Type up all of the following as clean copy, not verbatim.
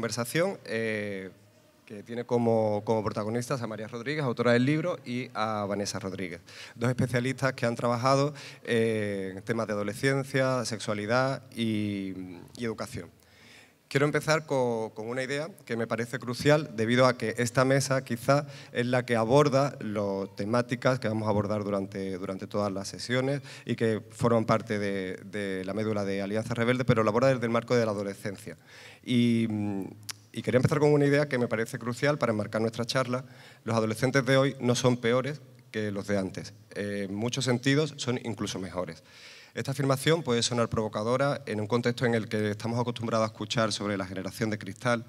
conversación, que tiene como protagonistas a María Rodríguez, autora del libro, y a Vanessa Rodríguez, dos especialistas que han trabajado en temas de adolescencia, sexualidad y educación. Quiero empezar con una idea que me parece crucial, debido a que esta mesa quizá es la que aborda las temáticas que vamos a abordar durante todas las sesiones y que forman parte de la médula de Alianza Rebelde, pero lo aborda desde el marco de la adolescencia. Y quería empezar con una idea que me parece crucial para enmarcar nuestra charla. Los adolescentes de hoy no son peores que los de antes. En muchos sentidos son incluso mejores. Esta afirmación puede sonar provocadora en un contexto en el que estamos acostumbrados a escuchar sobre la generación de cristal,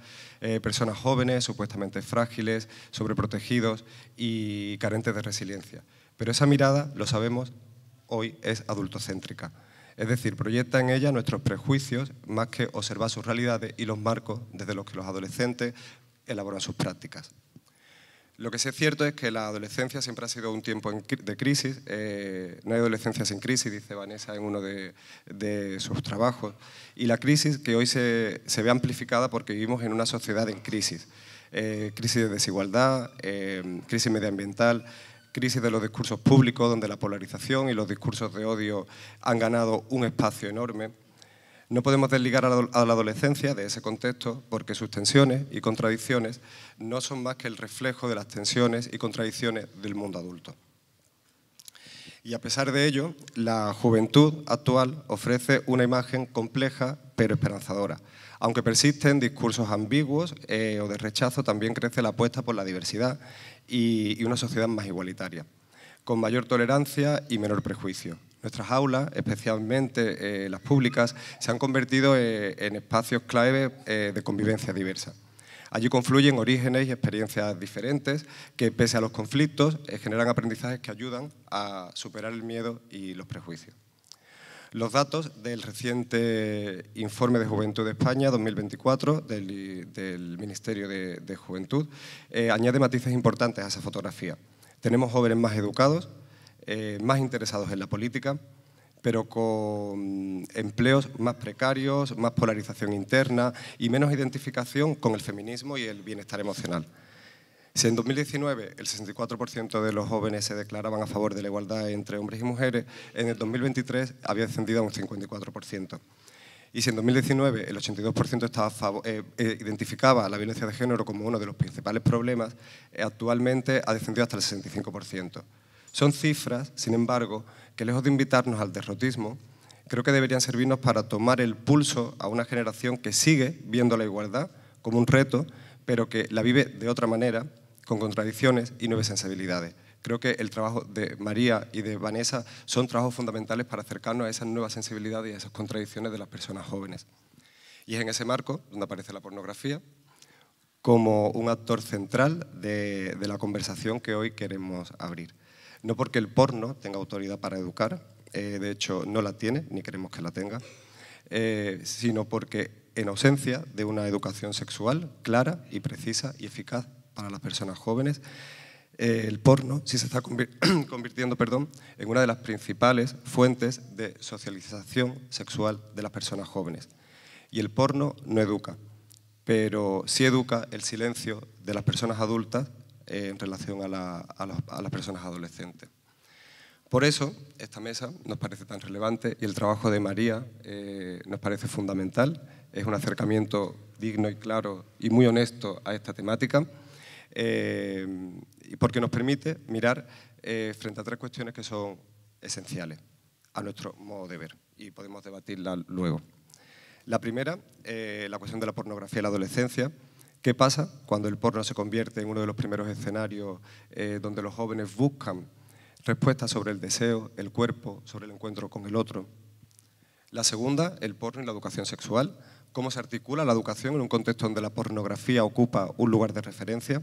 personas jóvenes, supuestamente frágiles, sobreprotegidos y carentes de resiliencia. Pero esa mirada, lo sabemos, hoy es adultocéntrica. Es decir, proyecta en ella nuestros prejuicios más que observar sus realidades y los marcos desde los que los adolescentes elaboran sus prácticas. Lo que sí es cierto es que la adolescencia siempre ha sido un tiempo de crisis. No hay adolescencia sin crisis, dice Vanessa en uno de sus trabajos. Y la crisis que hoy se ve amplificada porque vivimos en una sociedad en crisis. Crisis de desigualdad, crisis medioambiental, crisis de los discursos públicos, donde la polarización y los discursos de odio han ganado un espacio enorme. No podemos desligar a la adolescencia de ese contexto porque sus tensiones y contradicciones no son más que el reflejo de las tensiones y contradicciones del mundo adulto. Y a pesar de ello, la juventud actual ofrece una imagen compleja pero esperanzadora. Aunque persisten discursos ambiguos o de rechazo, también crece la apuesta por la diversidad y una sociedad más igualitaria, con mayor tolerancia y menor prejuicio. Nuestras aulas, especialmente las públicas, se han convertido en espacios clave de convivencia diversa. Allí confluyen orígenes y experiencias diferentes que, pese a los conflictos, generan aprendizajes que ayudan a superar el miedo y los prejuicios. Los datos del reciente Informe de Juventud de España 2024 del Ministerio de Juventud añade matices importantes a esa fotografía. Tenemos jóvenes más educados, más interesados en la política, pero con empleos más precarios, más polarización interna y menos identificación con el feminismo y el bienestar emocional. Si en 2019 el 64% de los jóvenes se declaraban a favor de la igualdad entre hombres y mujeres, en el 2023 había descendido a un 54%. Y si en 2019 el 82% identificaba la violencia de género como uno de los principales problemas, actualmente ha descendido hasta el 65%. Son cifras, sin embargo, que lejos de invitarnos al derrotismo, creo que deberían servirnos para tomar el pulso a una generación que sigue viendo la igualdad como un reto, pero que la vive de otra manera, con contradicciones y nuevas sensibilidades. Creo que el trabajo de María y de Vanessa son trabajos fundamentales para acercarnos a esas nuevas sensibilidades y a esas contradicciones de las personas jóvenes. Y es en ese marco donde aparece la pornografía como un actor central de la conversación que hoy queremos abrir. No porque el porno tenga autoridad para educar, de hecho no la tiene, ni queremos que la tenga, sino porque en ausencia de una educación sexual clara y precisa y eficaz para las personas jóvenes, el porno sí se está convirtiendo en una de las principales fuentes de socialización sexual de las personas jóvenes. Y el porno no educa, pero sí educa el silencio de las personas adultas en relación a las personas adolescentes. Por eso, esta mesa nos parece tan relevante y el trabajo de María nos parece fundamental. Es un acercamiento digno y claro y muy honesto a esta temática, porque nos permite mirar frente a tres cuestiones que son esenciales a nuestro modo de ver y podemos debatirlas luego. La primera, la cuestión de la pornografía en la adolescencia. ¿Qué pasa cuando el porno se convierte en uno de los primeros escenarios donde los jóvenes buscan respuestas sobre el deseo, el cuerpo, sobre el encuentro con el otro? La segunda, el porno y la educación sexual. ¿Cómo se articula la educación en un contexto donde la pornografía ocupa un lugar de referencia?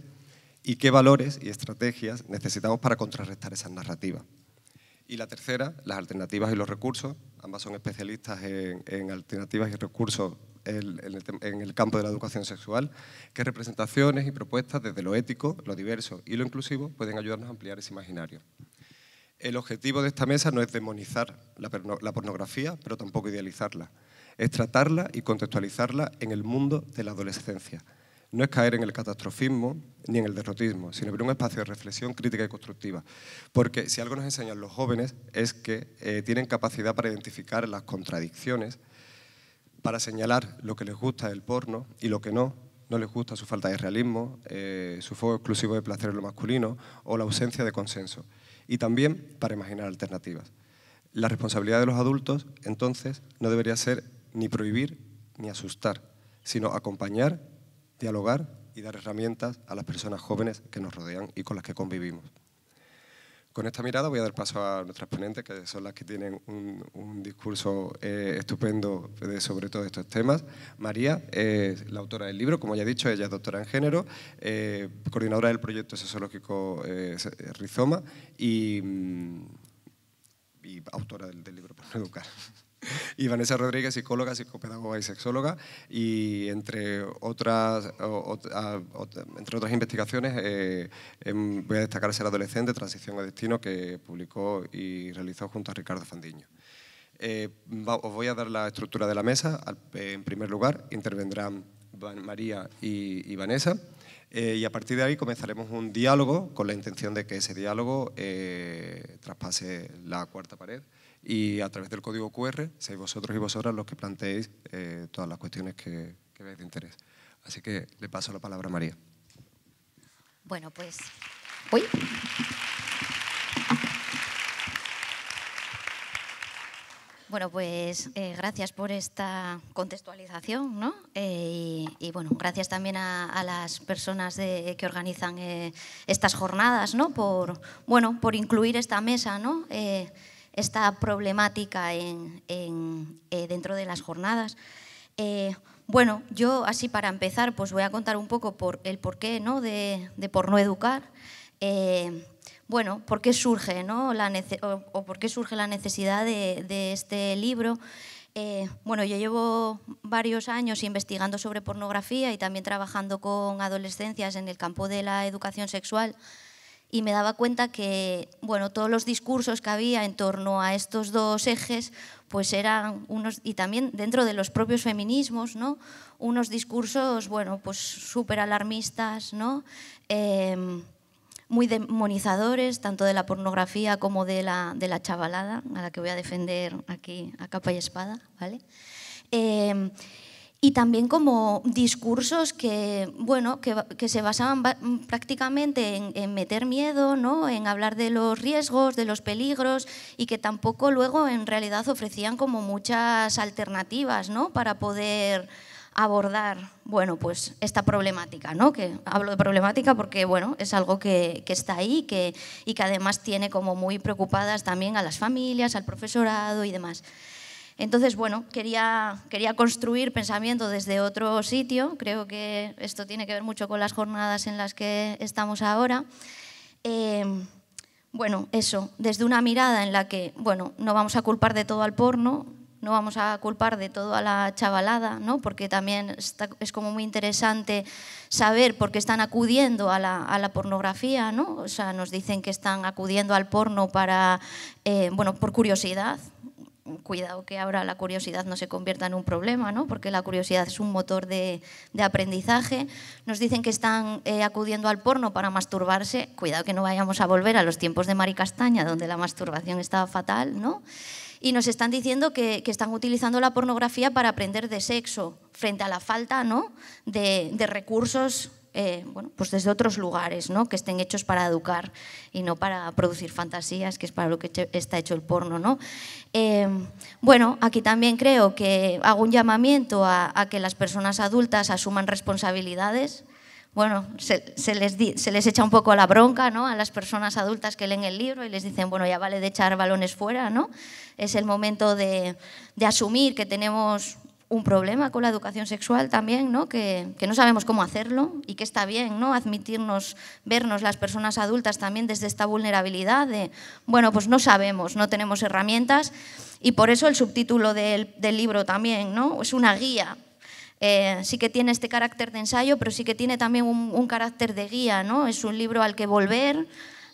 ¿Y qué valores y estrategias necesitamos para contrarrestar esas narrativas? Y la tercera, las alternativas y los recursos. Ambas son especialistas en alternativas y recursos en el campo de la educación sexual. ¿Qué representaciones y propuestas desde lo ético, lo diverso y lo inclusivo pueden ayudarnos a ampliar ese imaginario? El objetivo de esta mesa no es demonizar la pornografía, pero tampoco idealizarla. es tratarla y contextualizarla en el mundo de la adolescencia. No es caer en el catastrofismo ni en el derrotismo, sino abrir un espacio de reflexión crítica y constructiva. Porque si algo nos enseñan los jóvenes es que tienen capacidad para identificar las contradicciones, para señalar lo que les gusta del porno y lo que no les gusta, su falta de realismo, su fuego exclusivo de placer en lo masculino o la ausencia de consenso. Y también para imaginar alternativas. La responsabilidad de los adultos, entonces, no debería ser ni prohibir ni asustar, sino acompañar, dialogar y dar herramientas a las personas jóvenes que nos rodean y con las que convivimos. Con esta mirada voy a dar paso a nuestras ponentes, que son las que tienen un discurso estupendo sobre todos estos temas. María es la autora del libro, como ya he dicho, ella es doctora en género, coordinadora del proyecto sexológico Rizoma y autora del libro Por no educar. Y Vanessa Rodríguez, psicóloga, psicopedagoga y sexóloga, y entre otras investigaciones voy a destacar Ser adolescente, transición a destino, que publicó y realizó junto a Ricardo Fandiño. Os voy a dar la estructura de la mesa. En primer lugar intervendrán María y Vanessa, y a partir de ahí comenzaremos un diálogo con la intención de que ese diálogo traspase la cuarta pared y a través del código QR seáis vosotros y vosotras los que planteéis todas las cuestiones que veáis de interés. Así que le paso la palabra a María. Bueno, pues... Bueno, pues gracias por esta contextualización, ¿no? Y bueno, gracias también a las personas que organizan estas jornadas, ¿no? Por incluir esta mesa, ¿no? Esta problemática dentro de las jornadas. Bueno, yo así para empezar pues voy a contar un poco por el porqué, ¿no? de Por no educar. Bueno, ¿por qué surge, ¿no? por qué surge la necesidad de este libro? Bueno, yo llevo varios años investigando sobre pornografía y también trabajando con adolescencias en el campo de la educación sexual, y me daba cuenta que, bueno, todos los discursos que había en torno a estos dos ejes pues eran unos, y también dentro de los propios feminismos, ¿no? Unos discursos, bueno, pues súper alarmistas, ¿no? Muy demonizadores, tanto de la pornografía como de la chavalada, a la que voy a defender aquí a capa y espada, ¿vale? Y también como discursos que, bueno, que se basaban prácticamente en meter miedo, ¿no? En hablar de los riesgos, de los peligros, y que tampoco luego en realidad ofrecían como muchas alternativas, ¿no? Para poder abordar, bueno, pues esta problemática, ¿no? Que hablo de problemática porque, bueno, es algo que está ahí y que además tiene como muy preocupadas también a las familias, al profesorado y demás. Entonces, bueno, quería construir pensamiento desde otro sitio. Creo que esto tiene que ver mucho con las jornadas en las que estamos ahora. Bueno, eso, desde una mirada en la que, bueno, no vamos a culpar de todo al porno, no vamos a culpar de todo a la chavalada, ¿no? Porque también es como muy interesante saber por qué están acudiendo a la pornografía, ¿no? O sea, nos dicen que están acudiendo al porno para, bueno, por curiosidad. Cuidado que ahora la curiosidad no se convierta en un problema, ¿no? Porque la curiosidad es un motor de aprendizaje. Nos dicen que están acudiendo al porno para masturbarse. Cuidado que no vayamos a volver a los tiempos de Mari Castaña, donde la masturbación estaba fatal, ¿no? Y nos están diciendo que están utilizando la pornografía para aprender de sexo, frente a la falta, ¿no? de recursos, bueno, pues desde otros lugares, ¿no? Que estén hechos para educar y no para producir fantasías, que es para lo que está hecho el porno, ¿no? Bueno, aquí también creo que hago un llamamiento a que las personas adultas asuman responsabilidades. Bueno, se les echa un poco la bronca, ¿no? A las personas adultas que leen el libro y les dicen, bueno, ya vale de echar balones fuera, ¿no? Es el momento de asumir que tenemos un problema con la educación sexual también, ¿no? Que no sabemos cómo hacerlo y que está bien, ¿no? Admitirnos, vernos las personas adultas también desde esta vulnerabilidad de, bueno, pues no sabemos, no tenemos herramientas, y por eso el subtítulo del libro también, ¿no? Es una guía. Sí que tiene este carácter de ensayo, pero sí que tiene también un carácter de guía, ¿no? Es un libro al que volver,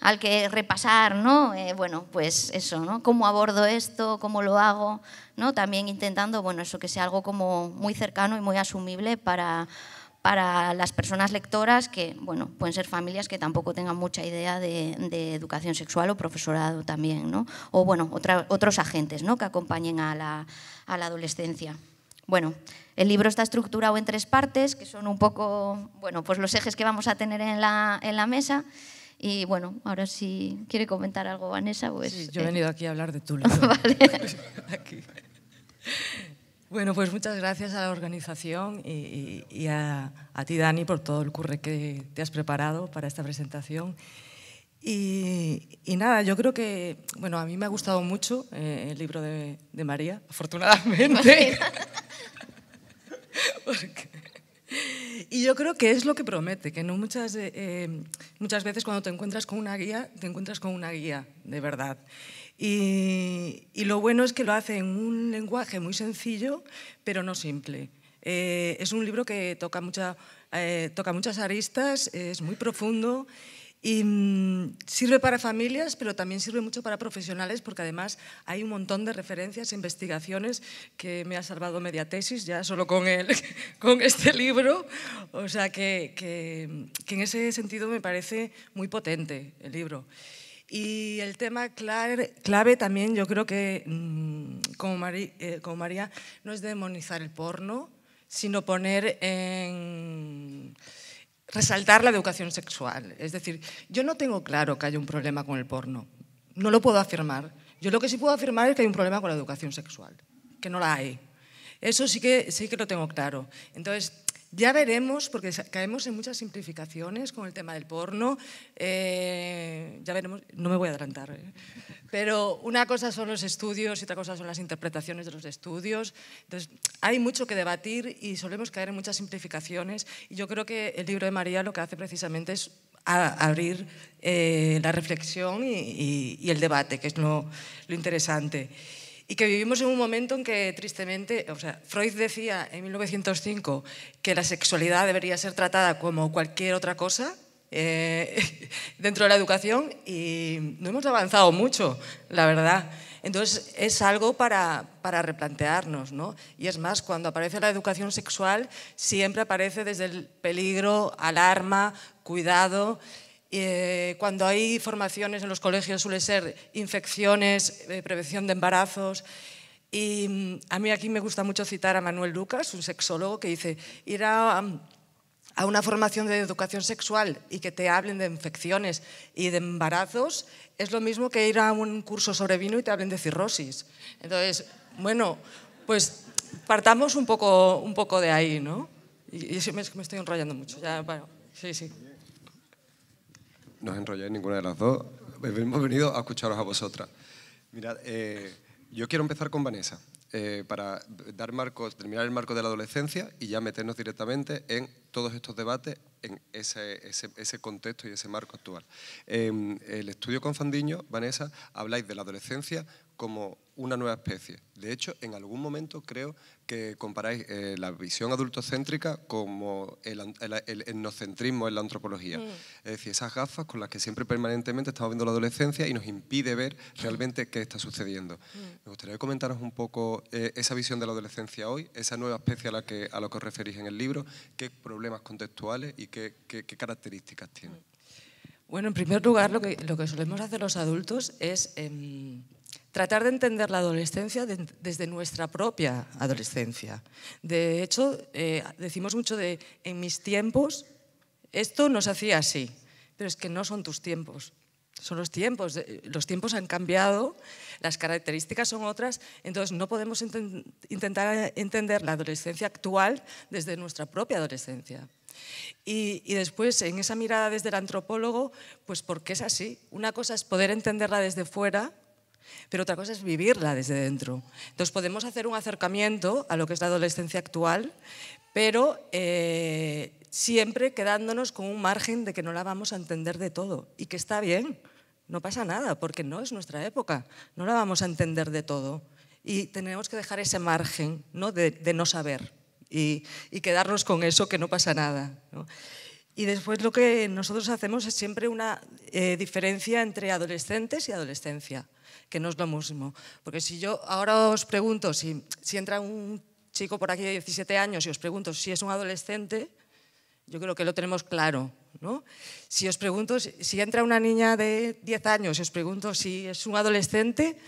al que repasar, ¿no? Bueno, pues eso, ¿no? ¿Cómo abordo esto? ¿Cómo lo hago? ¿No? También intentando, bueno, eso que sea algo como muy cercano y muy asumible para las personas lectoras que, bueno, pueden ser familias que tampoco tengan mucha idea de educación sexual o profesorado también, ¿no? O, bueno, otros agentes, ¿no? Que acompañen a la adolescencia. Bueno, el libro está estructurado en 3 partes, que son un poco, bueno, pues los ejes que vamos a tener en la mesa. Y bueno, ahora si quiere comentar algo Vanessa, pues... Sí, yo he venido aquí a hablar de tu libro. Vale. Aquí. Bueno, pues muchas gracias a la organización y a ti, Dani, por todo el curre que te has preparado para esta presentación. Y nada, yo creo que, bueno, a mí me ha gustado mucho el libro de María, afortunadamente. Y yo creo que es lo que promete, que no muchas veces cuando te encuentras con una guía, te encuentras con una guía de verdad. Y lo bueno es que lo hace en un lenguaje muy sencillo, pero no simple. Es un libro que toca muchas aristas, es muy profundo y sirve para familias, pero también sirve mucho para profesionales, porque además hay un montón de referencias e investigaciones que me ha salvado media tesis ya solo con este libro. O sea que en ese sentido me parece muy potente el libro. Y el tema clave también, yo creo que, como María, no es demonizar el porno, sino resaltar la educación sexual. Es decir, yo no tengo claro que haya un problema con el porno, no lo puedo afirmar. Yo lo que sí puedo afirmar es que hay un problema con la educación sexual, que no la hay. Eso sí que lo tengo claro. Entonces, ya veremos, porque caemos en muchas simplificaciones con el tema del porno. Ya veremos, no me voy a adelantar. Pero una cosa son los estudios y otra cosa son las interpretaciones de los estudios. Entonces, hay mucho que debatir y solemos caer en muchas simplificaciones. Y yo creo que el libro de María lo que hace precisamente es abrir la reflexión y el debate, que es lo interesante. Y que vivimos en un momento en que, tristemente, o sea, Freud decía en 1905 que la sexualidad debería ser tratada como cualquier otra cosa dentro de la educación, y no hemos avanzado mucho, la verdad. Entonces, es algo para replantearnos, ¿no? Y es más, cuando aparece la educación sexual, siempre aparece desde el peligro, alarma, cuidado. Cuando hay formaciones en los colegios suele ser infecciones, prevención de embarazos. Y a mí aquí me gusta mucho citar a Manuel Lucas, un sexólogo, que dice: ir a una formación de educación sexual y que te hablen de infecciones y de embarazos es lo mismo que ir a un curso sobre vino y te hablen de cirrosis. Entonces, bueno, pues partamos un poco de ahí, ¿no? Y me estoy enrollando mucho. Ya, bueno, sí. No os enrolláis ninguna de las dos. Hemos venido a escucharos a vosotras. Mirad, yo quiero empezar con Vanessa, para terminar el marco de la adolescencia y ya meternos directamente en todos estos debates, en ese contexto y ese marco actual. El estudio con Fandiño, Vanessa, habláis de la adolescencia como una nueva especie. De hecho, en algún momento creo que comparáis la visión adultocéntrica como el etnocentrismo en la antropología. Es decir, esas gafas con las que siempre permanentemente estamos viendo la adolescencia y nos impide ver realmente qué está sucediendo. Me gustaría comentaros un poco esa visión de la adolescencia hoy, esa nueva especie a la que os referís en el libro, qué problemas contextuales y qué características tiene. Bueno, en primer lugar, lo que solemos hacer los adultos es tratar de entender la adolescencia desde nuestra propia adolescencia. De hecho, decimos mucho de en mis tiempos esto no se hacía así, pero es que no son tus tiempos, son los tiempos han cambiado, las características son otras, entonces no podemos intentar entender la adolescencia actual desde nuestra propia adolescencia. Y después, en esa mirada desde el antropólogo, pues porque es así. Una cosa es poder entenderla desde fuera, pero otra cosa es vivirla desde dentro. Entonces podemos hacer un acercamiento a lo que es la adolescencia actual, pero siempre quedándonos con un margen de que no la vamos a entender de todo y que está bien, no pasa nada, porque no es nuestra época, no la vamos a entender de todo y tenemos que dejar ese margen, ¿no? de no saber y quedarnos con eso, que no pasa nada, ¿no? Y después lo que nosotros hacemos es siempre una diferencia entre adolescentes y adolescencia, que no es lo mismo. Porque si yo ahora os pregunto, si entra un chico por aquí de 17 años y os pregunto si es un adolescente, yo creo que lo tenemos claro, ¿no? Si os pregunto, si entra una niña de 10 años y os pregunto si es un adolescente,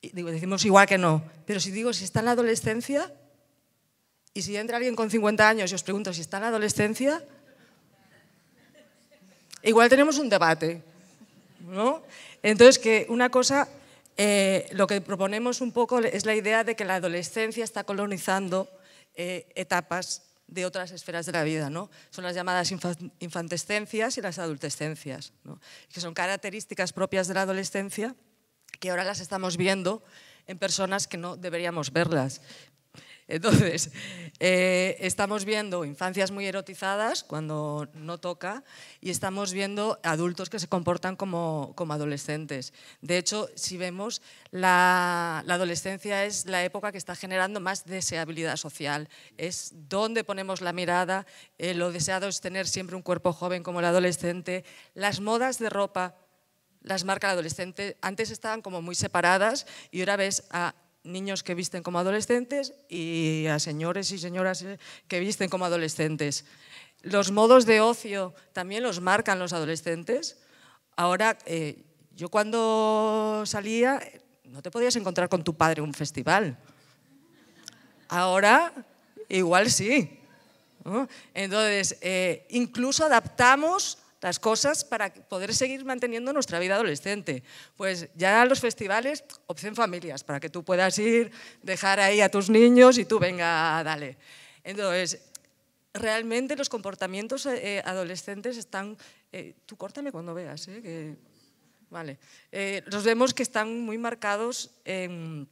decimos igual que no. Pero si digo si está en la adolescencia, y si entra alguien con 50 años y os pregunto si está en la adolescencia, igual tenemos un debate, ¿no? Entonces, que una cosa, lo que proponemos un poco es la idea de que la adolescencia está colonizando etapas de otras esferas de la vida, ¿no? Son las llamadas infantescencias y las adultescencias, ¿no? Que son características propias de la adolescencia que ahora las estamos viendo en personas que no deberíamos verlas. Entonces, estamos viendo infancias muy erotizadas cuando no toca y estamos viendo adultos que se comportan como adolescentes. De hecho, si vemos, la adolescencia es la época que está generando más deseabilidad social. Es donde ponemos la mirada, lo deseado es tener siempre un cuerpo joven como el adolescente. Las modas de ropa las marca el adolescente. Antes estaban como muy separadas y ahora ves a niños que visten como adolescentes y a señores y señoras que visten como adolescentes. Los modos de ocio también los marcan los adolescentes. Ahora, yo cuando salía no te podías encontrar con tu padre en un festival. Ahora, igual sí, ¿no? Entonces, incluso adaptamos las cosas para poder seguir manteniendo nuestra vida adolescente. Pues ya los festivales, opción familias, para que tú puedas ir, dejar ahí a tus niños y tú venga, dale. Entonces, realmente los comportamientos adolescentes están... tú córtame cuando veas, que, vale. Los vemos que están muy marcados en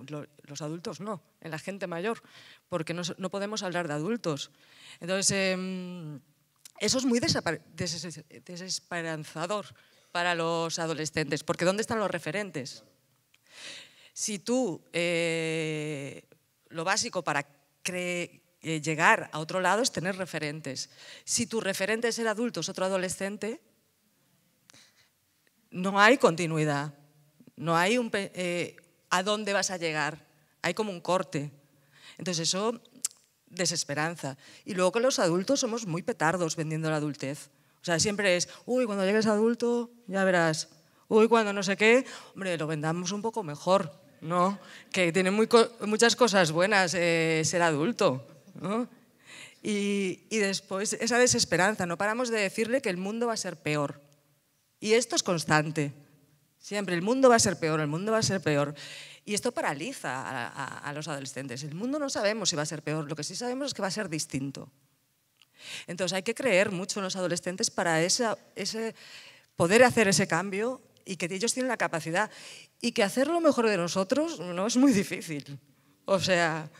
los adultos, no, en la gente mayor, porque no podemos hablar de adultos. Entonces... eso es muy desesperanzador para los adolescentes, porque ¿dónde están los referentes? Si tú, lo básico para llegar a otro lado es tener referentes. Si tu referente es el adulto, es otro adolescente, no hay continuidad, no hay a dónde vas a llegar, hay como un corte. Entonces eso... desesperanza. Y luego que los adultos somos muy petardos vendiendo la adultez. O sea, siempre es, uy, cuando llegues adulto, ya verás. Uy, cuando no sé qué, hombre, lo vendamos un poco mejor, ¿no? Que tiene muchas cosas buenas ser adulto, ¿no? Y después esa desesperanza, no paramos de decirle que el mundo va a ser peor. Y esto es constante. Siempre, el mundo va a ser peor, el mundo va a ser peor. Y esto paraliza a los adolescentes. El mundo no sabemos si va a ser peor, lo que sí sabemos es que va a ser distinto. Entonces hay que creer mucho en los adolescentes para poder hacer ese cambio y que ellos tienen la capacidad. Y que hacer lo mejor de nosotros no es muy difícil. O sea,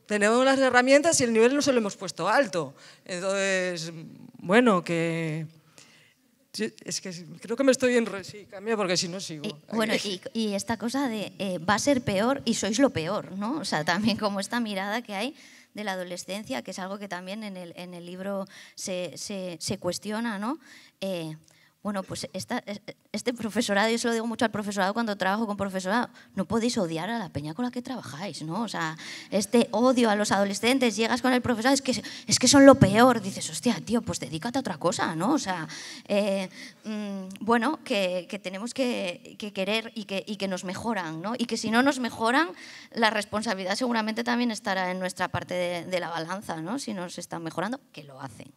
tenemos las herramientas y el nivel no se lo hemos puesto alto. Entonces, bueno, que... Es que creo que me estoy en... Sí, cambia porque si no sigo. Bueno, y esta cosa de va a ser peor y sois lo peor, ¿no? O sea, también como esta mirada que hay de la adolescencia, que es algo que también en el libro se cuestiona, ¿no? Bueno, pues este profesorado, yo se lo digo mucho al profesorado cuando trabajo con profesorado, no podéis odiar a la peña con la que trabajáis, ¿no? O sea, este odio a los adolescentes, llegas con el profesorado, es que son lo peor, dices, hostia, tío, pues dedícate a otra cosa, ¿no? O sea, bueno, que tenemos que querer y que nos mejoran, ¿no? Y que si no nos mejoran, la responsabilidad seguramente también estará en nuestra parte de la balanza, ¿no? Si nos están mejorando, que lo hacen,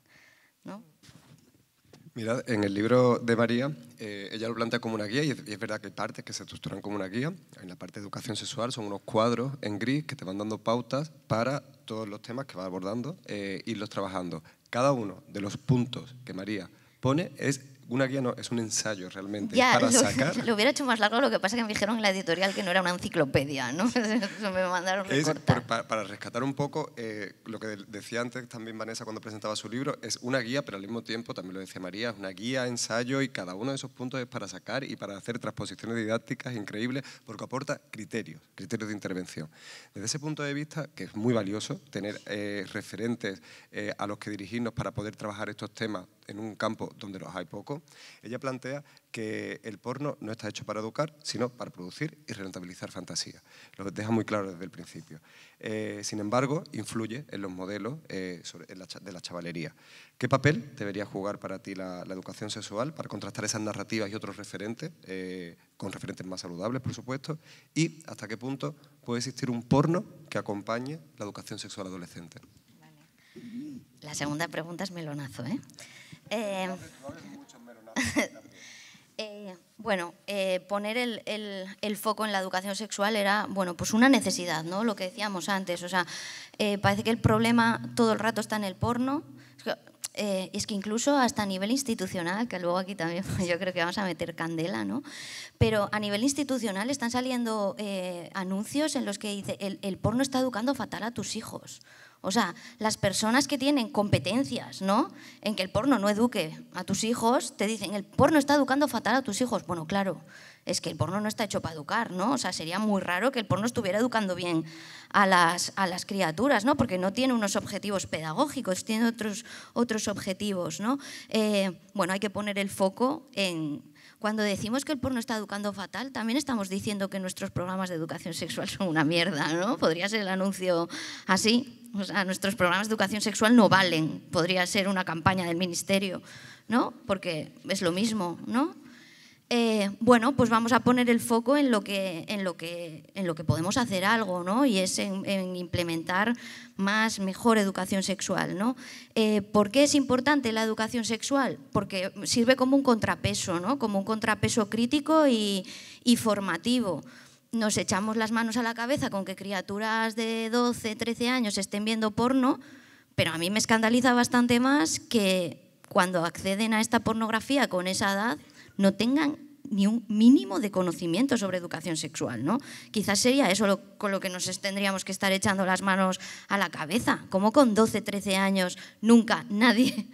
¿no? Mirad, en el libro de María, ella lo plantea como una guía y es verdad que hay partes que se estructuran como una guía. En la parte de educación sexual son unos cuadros en gris que te van dando pautas para todos los temas que va abordando, irlos trabajando. Cada uno de los puntos que María pone es una guía no, es un ensayo realmente. Ya, para sacar... lo hubiera hecho más largo, lo que pasa es que me dijeron en la editorial que no era una enciclopedia, ¿no? Eso me mandaron recortar. Para rescatar un poco lo que decía antes también Vanessa cuando presentaba su libro, es una guía, pero al mismo tiempo, también lo decía María, es una guía, ensayo, y cada uno de esos puntos es para sacar y para hacer transposiciones didácticas increíbles, porque aporta criterios de intervención. Desde ese punto de vista, que es muy valioso tener referentes a los que dirigirnos para poder trabajar estos temas en un campo donde los hay poco, ella plantea que el porno no está hecho para educar, sino para producir y rentabilizar fantasía. Lo deja muy claro desde el principio. Sin embargo, influye en los modelos de la chavalería. ¿Qué papel debería jugar para ti la educación sexual para contrastar esas narrativas y otros referentes, con referentes más saludables, por supuesto? ¿Y hasta qué punto puede existir un porno que acompañe la educación sexual adolescente? Vale. La segunda pregunta es melonazo, ¿eh? Bueno, poner el foco en la educación sexual era, bueno, pues una necesidad, ¿no? Lo que decíamos antes, o sea, parece que el problema todo el rato está en el porno. Es que incluso hasta a nivel institucional, que luego aquí también yo creo que vamos a meter candela, ¿no? Pero a nivel institucional están saliendo anuncios en los que dice el porno está educando fatal a tus hijos. O sea, las personas que tienen competencias, ¿no?, en que el porno no eduque a tus hijos, te dicen el porno está educando fatal a tus hijos. Bueno, claro, es que el porno no está hecho para educar, ¿no? O sea, sería muy raro que el porno estuviera educando bien a las criaturas, ¿no? Porque no tiene unos objetivos pedagógicos, tiene otros objetivos, ¿no? Bueno, hay que poner el foco en... Cuando decimos que el porno está educando fatal, también estamos diciendo que nuestros programas de educación sexual son una mierda, ¿no? Podría ser el anuncio así. O sea, nuestros programas de educación sexual no valen. Podría ser una campaña del ministerio, ¿no? Porque es lo mismo, ¿no? Bueno, pues vamos a poner el foco en lo que podemos hacer algo, ¿no? Y es en implementar mejor educación sexual, ¿no? ¿Por qué es importante la educación sexual? Porque sirve como un contrapeso, ¿no? Como un contrapeso crítico y formativo. Nos echamos las manos a la cabeza con que criaturas de 12, 13 años estén viendo porno, pero a mí me escandaliza bastante más que cuando acceden a esta pornografía con esa edad no tengan ni un mínimo de conocimiento sobre educación sexual, ¿no? Quizás sería eso con lo que nos tendríamos que estar echando las manos a la cabeza. Como con 12, 13 años nunca nadie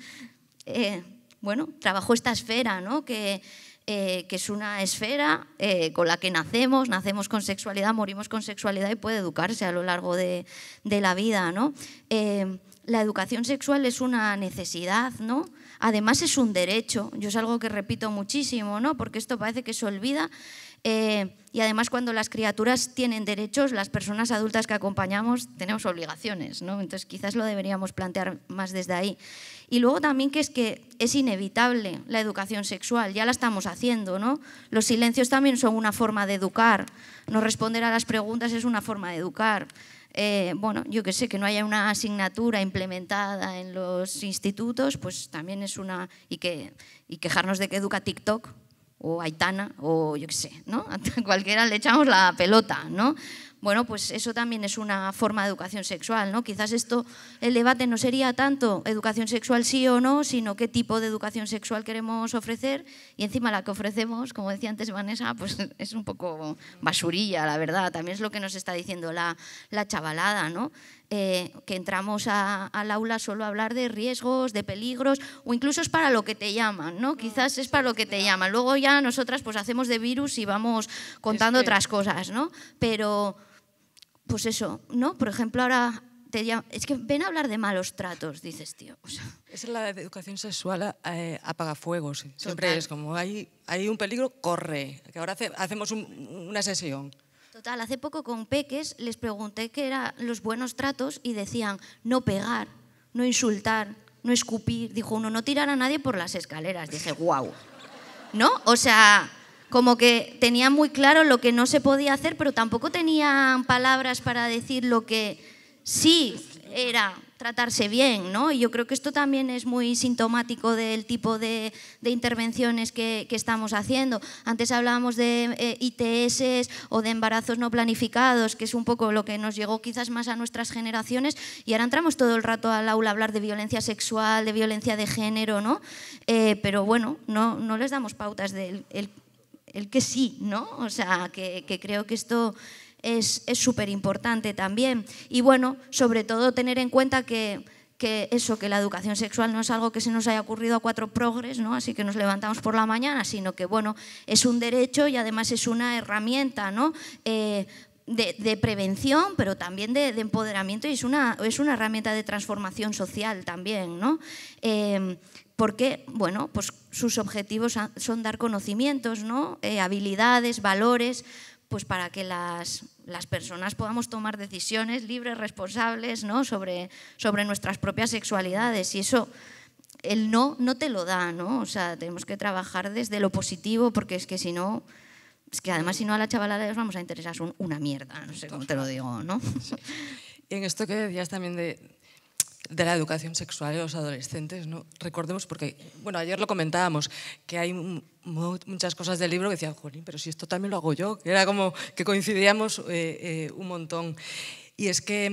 bueno, trabajó esta esfera, ¿no? Que es una esfera con la que nacemos con sexualidad, morimos con sexualidad y puede educarse a lo largo de la vida, ¿no? La educación sexual es una necesidad, ¿no? Además es un derecho, yo es algo que repito muchísimo, ¿no? Porque esto parece que se olvida y además cuando las criaturas tienen derechos, las personas adultas que acompañamos tenemos obligaciones, ¿no? Entonces quizás lo deberíamos plantear más desde ahí. Y luego también que es inevitable la educación sexual, ya la estamos haciendo, ¿no? Los silencios también son una forma de educar, no responder a las preguntas es una forma de educar. Bueno, yo que sé, que no haya una asignatura implementada en los institutos, pues también es una... Y quejarnos de que educa TikTok o Aitana o yo qué sé, ¿no? A cualquiera le echamos la pelota, ¿no? Bueno, pues eso también es una forma de educación sexual, ¿no? Quizás el debate no sería tanto educación sexual sí o no, sino qué tipo de educación sexual queremos ofrecer y encima la que ofrecemos, como decía antes Vanessa, pues es un poco basurilla, la verdad. También es lo que nos está diciendo la chavalada, ¿no? Que entramos al aula solo a hablar de riesgos, de peligros, o incluso es para lo que te llaman, ¿no? Quizás es para lo que te llaman. Luego ya nosotras pues hacemos de virus y vamos contando otras cosas, ¿no? Pero, pues eso, ¿no? Por ejemplo, ahora es que ven a hablar de malos tratos, dices, tío. O sea, es la educación sexual apagafuegos. Siempre es como, hay un peligro, corre. Que ahora hacemos una sesión. Total, hace poco con peques les pregunté qué eran los buenos tratos y decían no pegar, no insultar, no escupir. Dijo uno, no tirar a nadie por las escaleras. Dije, guau, ¿no? O sea, como que tenían muy claro lo que no se podía hacer, pero tampoco tenían palabras para decir lo que sí era tratarse bien, ¿no? Y yo creo que esto también es muy sintomático del tipo de intervenciones que estamos haciendo. Antes hablábamos de ITS o de embarazos no planificados, que es un poco lo que nos llegó quizás más a nuestras generaciones, y ahora entramos todo el rato al aula a hablar de violencia sexual, de violencia de género, ¿no? Pero bueno, no les damos pautas del el que sí, ¿no? O sea, que creo que esto es súper importante también. Y bueno, sobre todo tener en cuenta que la educación sexual no es algo que se nos haya ocurrido a 4 progres, ¿no? Así que nos levantamos por la mañana, sino que bueno, es un derecho y además es una herramienta, ¿no? De prevención, pero también de empoderamiento, y es una herramienta de transformación social también, ¿no? Porque, bueno, pues sus objetivos son dar conocimientos, ¿no? Habilidades, valores, pues para que las personas podamos tomar decisiones libres, responsables, ¿no? sobre nuestras propias sexualidades. Y eso, el no te lo da, ¿no? O sea, tenemos que trabajar desde lo positivo, porque es que si no, es que además si no a la chavalada les vamos a interesar una mierda, no sé cómo te lo digo, ¿no? Y en esto que decías también de la educación sexual de los adolescentes, ¿no? Recordemos, porque, bueno, ayer lo comentábamos, que hay muchas cosas del libro que decían, jolín, pero si esto también lo hago yo, que era como que coincidíamos un montón. Y es que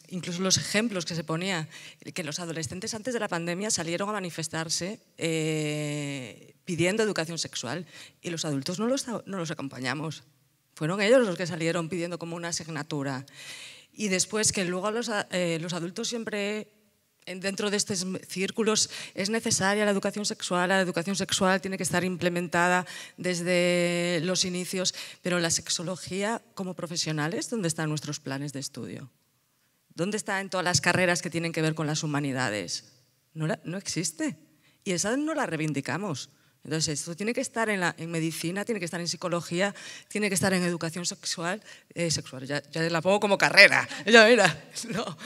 incluso los ejemplos que se ponía, que los adolescentes antes de la pandemia salieron a manifestarse pidiendo educación sexual, y los adultos no los acompañamos. Fueron ellos los que salieron pidiendo como una asignatura. Y después que luego los adultos siempre, dentro de estos círculos, es necesaria la educación sexual tiene que estar implementada desde los inicios, pero la sexología como profesionales, ¿dónde están nuestros planes de estudio? ¿Dónde está en todas las carreras que tienen que ver con las humanidades? No existe, y esa no la reivindicamos. Entonces, esto tiene que estar en medicina, tiene que estar en psicología, tiene que estar en educación sexual, ya la pongo como carrera, ya mira, no.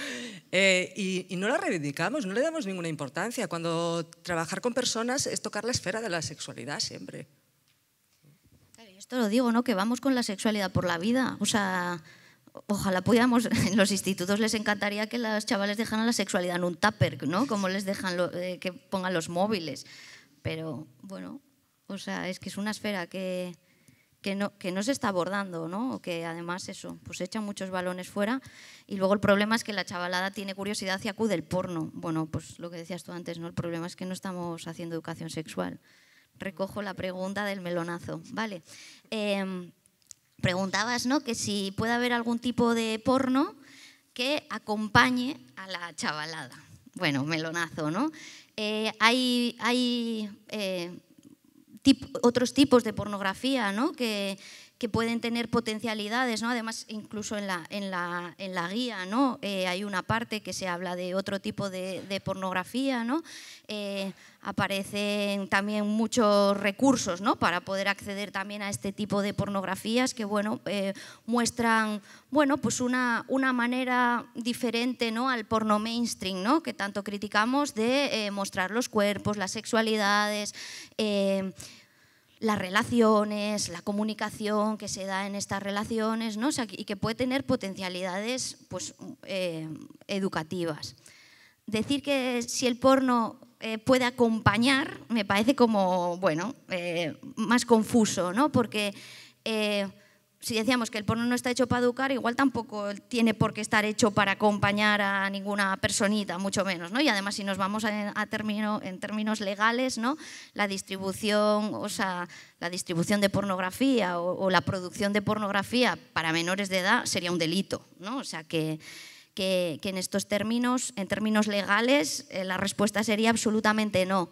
Y no la reivindicamos, no le damos ninguna importancia, cuando trabajar con personas es tocar la esfera de la sexualidad siempre. Esto lo digo, ¿no? Que vamos con la sexualidad por la vida, o sea, ojalá pudiéramos, en los institutos les encantaría que los chavales dejaran la sexualidad en un tupper, ¿no? Como les dejan que pongan los móviles. Pero, bueno, o sea, es que es una esfera que no se está abordando, ¿no? O que además eso, pues echan muchos balones fuera, y luego el problema es que la chavalada tiene curiosidad y acude al porno. Bueno, pues lo que decías tú antes, ¿no? El problema es que no estamos haciendo educación sexual. Recojo la pregunta del melonazo, ¿vale? Preguntabas, ¿no? Que si puede haber algún tipo de porno que acompañe a la chavalada. Bueno, melonazo, ¿no? Hay otros tipos de pornografía, ¿no? que pueden tener potencialidades, ¿no? Además, incluso en la guía, ¿no? Hay una parte que se habla de otro tipo de pornografía, ¿no? Aparecen también muchos recursos, ¿no? Para poder acceder también a este tipo de pornografías que, bueno, muestran, bueno, pues una manera diferente, ¿no? Al porno mainstream, ¿no? Que tanto criticamos, de mostrar los cuerpos, las sexualidades, las relaciones, la comunicación que se da en estas relaciones, ¿no? O sea, y que puede tener potencialidades, pues, educativas. Decir que si el porno puede acompañar me parece como, bueno, más confuso, ¿no? Porque si decíamos que el porno no está hecho para educar, igual tampoco tiene por qué estar hecho para acompañar a ninguna personita, mucho menos, ¿no? Y además, si nos vamos en términos legales, ¿no? La distribución, o sea, la distribución de pornografía o la producción de pornografía para menores de edad sería un delito, ¿no? O sea, que en estos términos, en términos legales, la respuesta sería absolutamente no.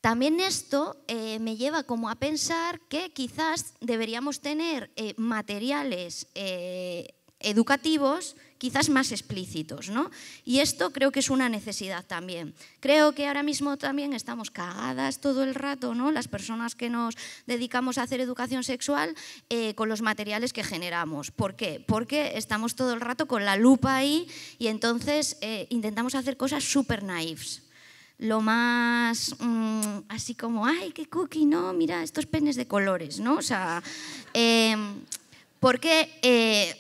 También esto me lleva como a pensar que quizás deberíamos tener materiales educativos quizás más explícitos, ¿no? Y esto creo que es una necesidad también. Creo que ahora mismo también estamos cagadas todo el rato, ¿no? Las personas que nos dedicamos a hacer educación sexual con los materiales que generamos. ¿Por qué? Porque estamos todo el rato con la lupa ahí y entonces intentamos hacer cosas súper naifs. Lo más así como, ay, qué cookie, no, mira, estos penes de colores, ¿no? O sea, porque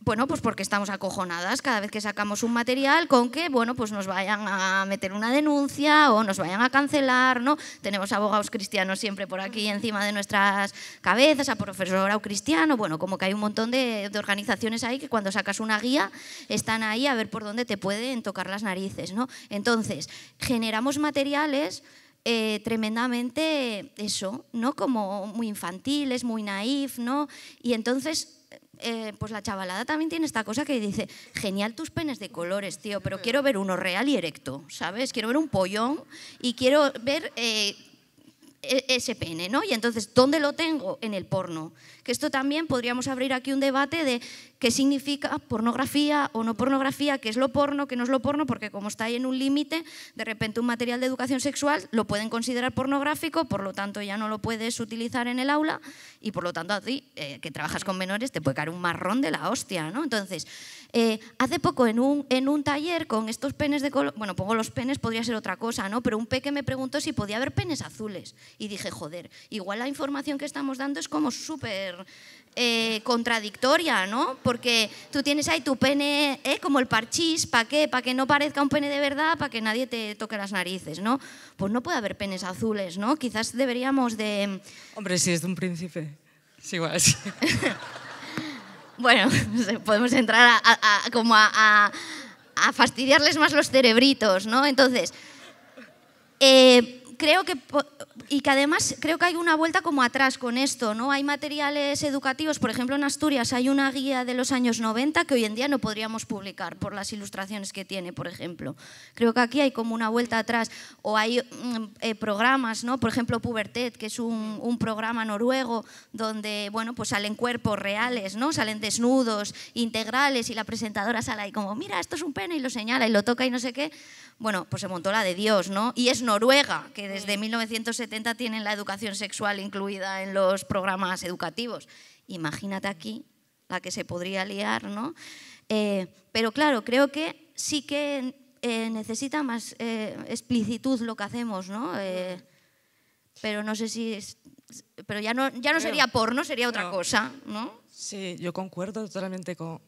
Bueno, pues porque estamos acojonadas cada vez que sacamos un material con que, bueno, pues nos vayan a meter una denuncia o nos vayan a cancelar, ¿no? Tenemos abogados cristianos siempre por aquí encima de nuestras cabezas, a profesorado cristiano, bueno, como que hay un montón de organizaciones ahí que cuando sacas una guía están ahí a ver por dónde te pueden tocar las narices, ¿no? Entonces, generamos materiales tremendamente, eso, ¿no? Como muy infantiles, muy naif, ¿no? Y entonces... pues la chavalada también tiene esta cosa que dice, genial tus penes de colores, tío, pero quiero ver uno real y erecto, ¿sabes? Quiero ver un pollón y quiero ver ese pene, ¿no? Y entonces, ¿dónde lo tengo? En el porno. Que esto también podríamos abrir aquí un debate de qué significa pornografía o no pornografía, qué es lo porno, qué no es lo porno, porque como está ahí en un límite, de repente un material de educación sexual lo pueden considerar pornográfico, por lo tanto ya no lo puedes utilizar en el aula y por lo tanto a ti, que trabajas con menores, te puede caer un marrón de la hostia, ¿no? Entonces, hace poco en un taller con estos penes de color, bueno, pongo los penes, podría ser otra cosa, ¿no? Pero un peque me preguntó si podía haber penes azules y dije, joder, igual la información que estamos dando es como súper contradictoria, ¿no? Porque tú tienes ahí tu pene como el parchís, ¿para qué? Para que no parezca un pene de verdad, para que nadie te toque las narices, ¿no? Pues no puede haber penes azules, ¿no? Quizás deberíamos de... Hombre, si es de un príncipe, es igual, sí. Bueno, podemos entrar a fastidiarles más los cerebritos, ¿no? Entonces, creo que además creo que hay una vuelta como atrás con esto, ¿no? Hay materiales educativos, por ejemplo en Asturias hay una guía de los años 90 que hoy en día no podríamos publicar por las ilustraciones que tiene, por ejemplo. Creo que aquí hay como una vuelta atrás, o hay programas, ¿no? Por ejemplo Pubertet, que es un programa noruego donde, bueno, pues salen cuerpos reales, ¿no? Salen desnudos, integrales, y la presentadora sale ahí como, mira, esto es un pene, y lo señala y lo toca y no sé qué. Bueno, pues se montó la de Dios, ¿no? Y es Noruega, que desde 1970 tienen la educación sexual incluida en los programas educativos. Imagínate aquí la que se podría liar, ¿no? Pero claro, creo que sí que necesita más explicitud lo que hacemos, ¿no? Pero no sé si... pero ya no sería porno, sería otra cosa, ¿no? Sí, yo concuerdo totalmente con